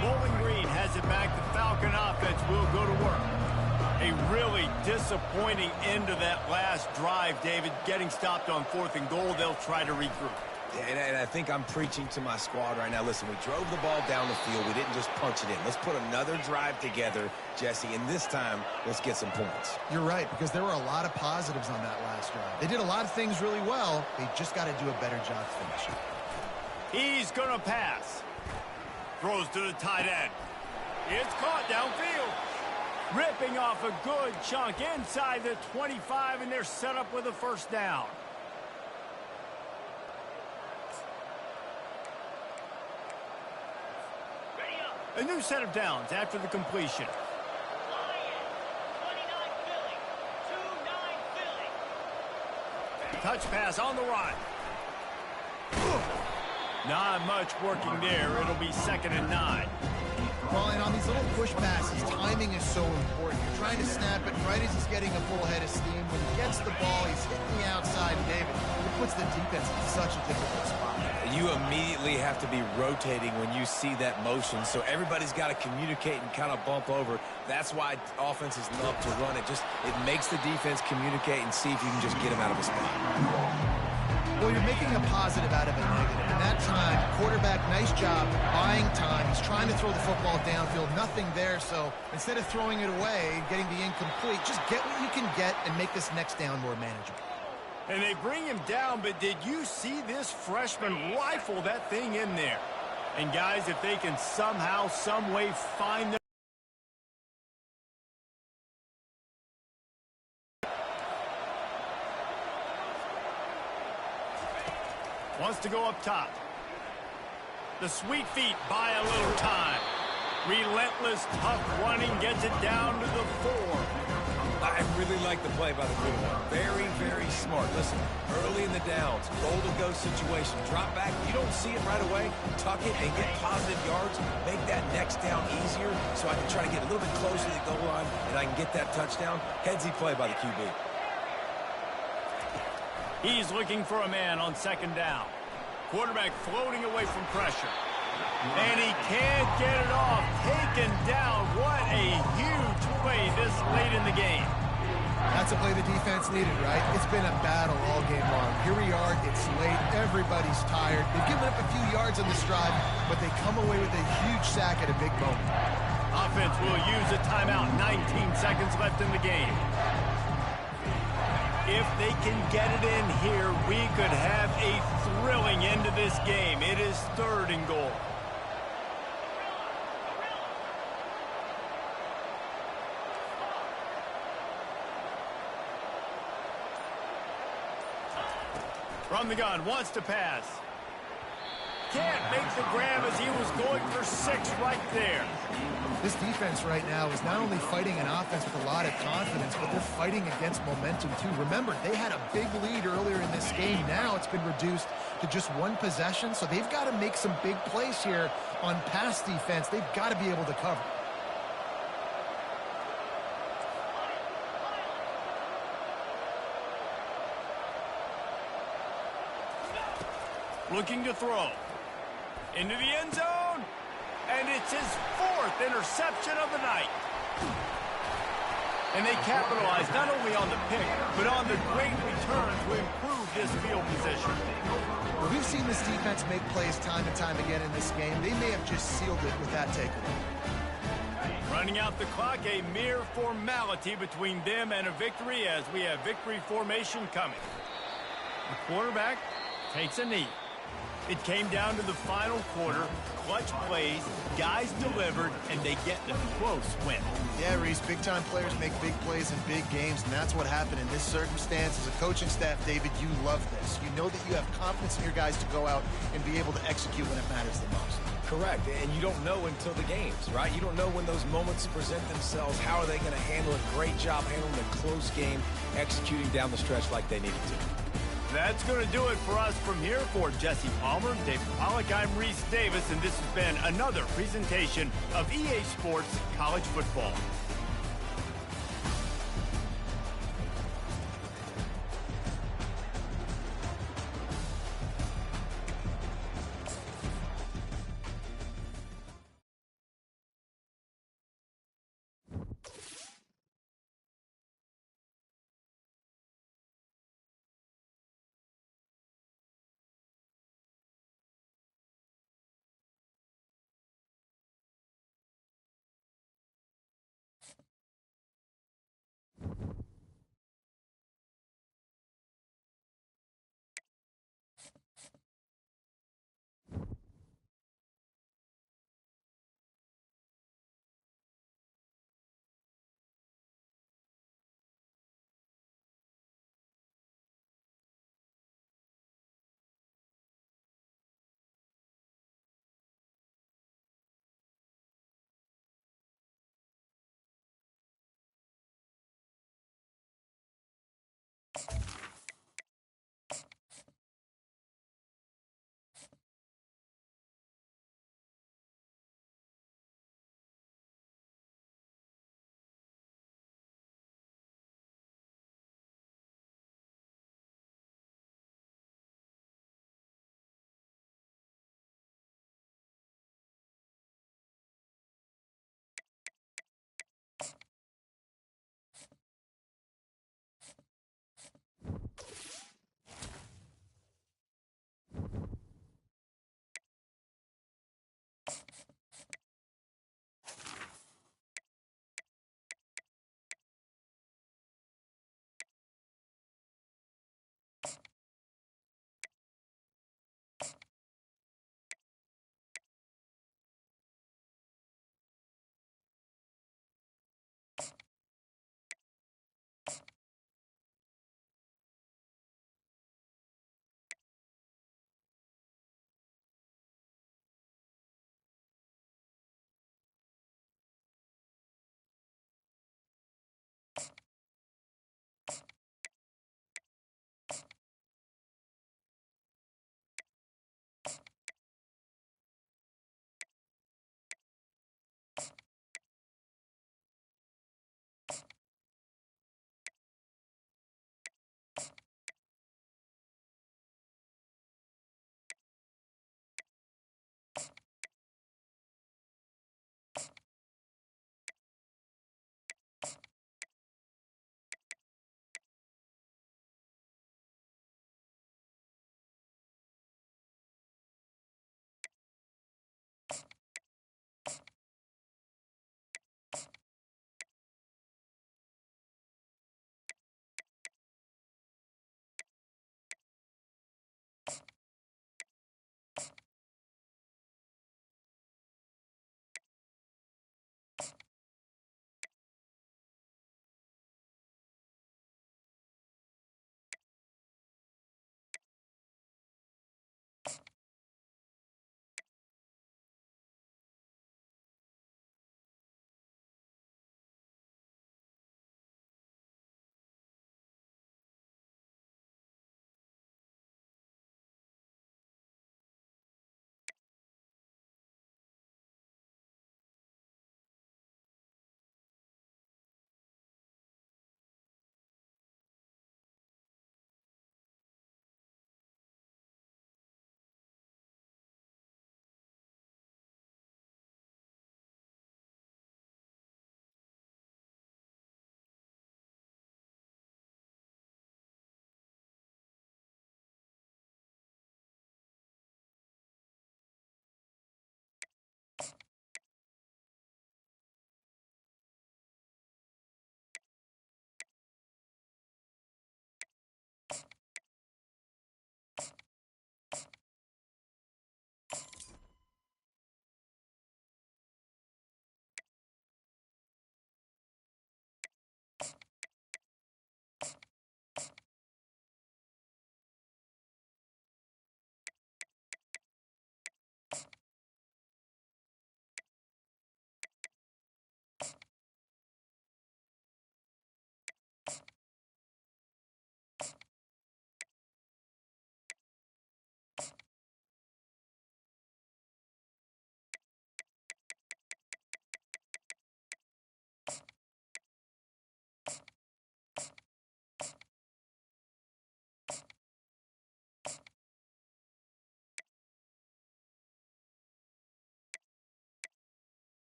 Bowling Green has it back. The Falcon offense will go to work. A really disappointing end to that last drive, David. Getting stopped on 4th and goal, they'll try to regroup. And I think I'm preaching to my squad right now. Listen, we drove the ball down the field. We didn't just punch it in. Let's put another drive together, Jesse, and this time, let's get some points. You're right, because there were a lot of positives on that last drive. They did a lot of things really well. They just got to do a better job finishing. He's going to pass. Throws to the tight end. It's caught downfield. Ripping off a good chunk inside the 25, and they're set up with a first down. A new set of downs after the completion. Touch pass on the run. Not much working there. It'll be 2nd and 9. Well, and on these little push passes, timing is so important. You're trying to snap it right as he's getting a full head of steam. When he gets the ball, he's hitting the outside, David. It puts the defense in such a difficult spot. You immediately have to be rotating when you see that motion, so everybody's got to communicate and kind of bump over. That's why offenses love to run it. It makes the defense communicate and see if you can just get him out of a spot. Well, you're making a positive out of a negative. And that time, quarterback, nice job buying time. He's trying to throw the football downfield. Nothing there, so instead of throwing it away, getting the incomplete, just get what you can get and make this next down more manageable. And they bring him down, but did you see this freshman rifle that thing in there? And guys, if they can somehow, some way find them. Wants to go up top. The sweet feet buy a little time. Relentless, tough running gets it down to the 4. I really like the play by the quarterback. Very, very smart. Listen, early in the downs, goal-to-go situation. Drop back. You don't see it right away. Tuck it and get positive yards. Make that next down easier so I can try to get a little bit closer to the goal line and I can get that touchdown. Headsy play by the QB. He's looking for a man on 2nd down. Quarterback floating away from pressure. And he can't get it off. Taken down. What a huge play this late in the game. That's a play the defense needed, right? It's been a battle all game long. Here we are. It's late. Everybody's tired. They've given up a few yards on this drive, but they come away with a huge sack at a big moment. Offense will use a timeout. 19 seconds left in the game. If they can get it in here, we could have a thrilling end to this game. It is 3rd and goal. From the gun, wants to pass. Can't make the grab as he was going for 6 right there. This defense right now is not only fighting an offense with a lot of confidence, but they're fighting against momentum too. Remember, they had a big lead earlier in this game. Now it's been reduced to just 1 possession, so they've got to make some big plays here on pass defense. They've got to be able to cover. Looking to throw. Into the end zone. And it's his 4th interception of the night. And they capitalize not only on the pick, but on the great return to improve this field position. Well, we've seen this defense make plays time and time again in this game. They may have just sealed it with that takeaway. Running out the clock, a mere formality between them and a victory as we have victory formation coming. The quarterback takes a knee. It came down to the final quarter, clutch plays, guys delivered, and they get the close win. Yeah, Reese, big-time players make big plays in big games, and that's what happened in this circumstance. As a coaching staff, David, you love this. You know that you have confidence in your guys to go out and be able to execute when it matters the most. Correct, and you don't know until the games, right? You don't know when those moments present themselves. How are they going to handle it? Great job handling a close game, executing down the stretch like they needed to. That's going to do it for us from here. For Jesse Palmer, David Pollack, I'm Reese Davis, and this has been another presentation of EA Sports College Football.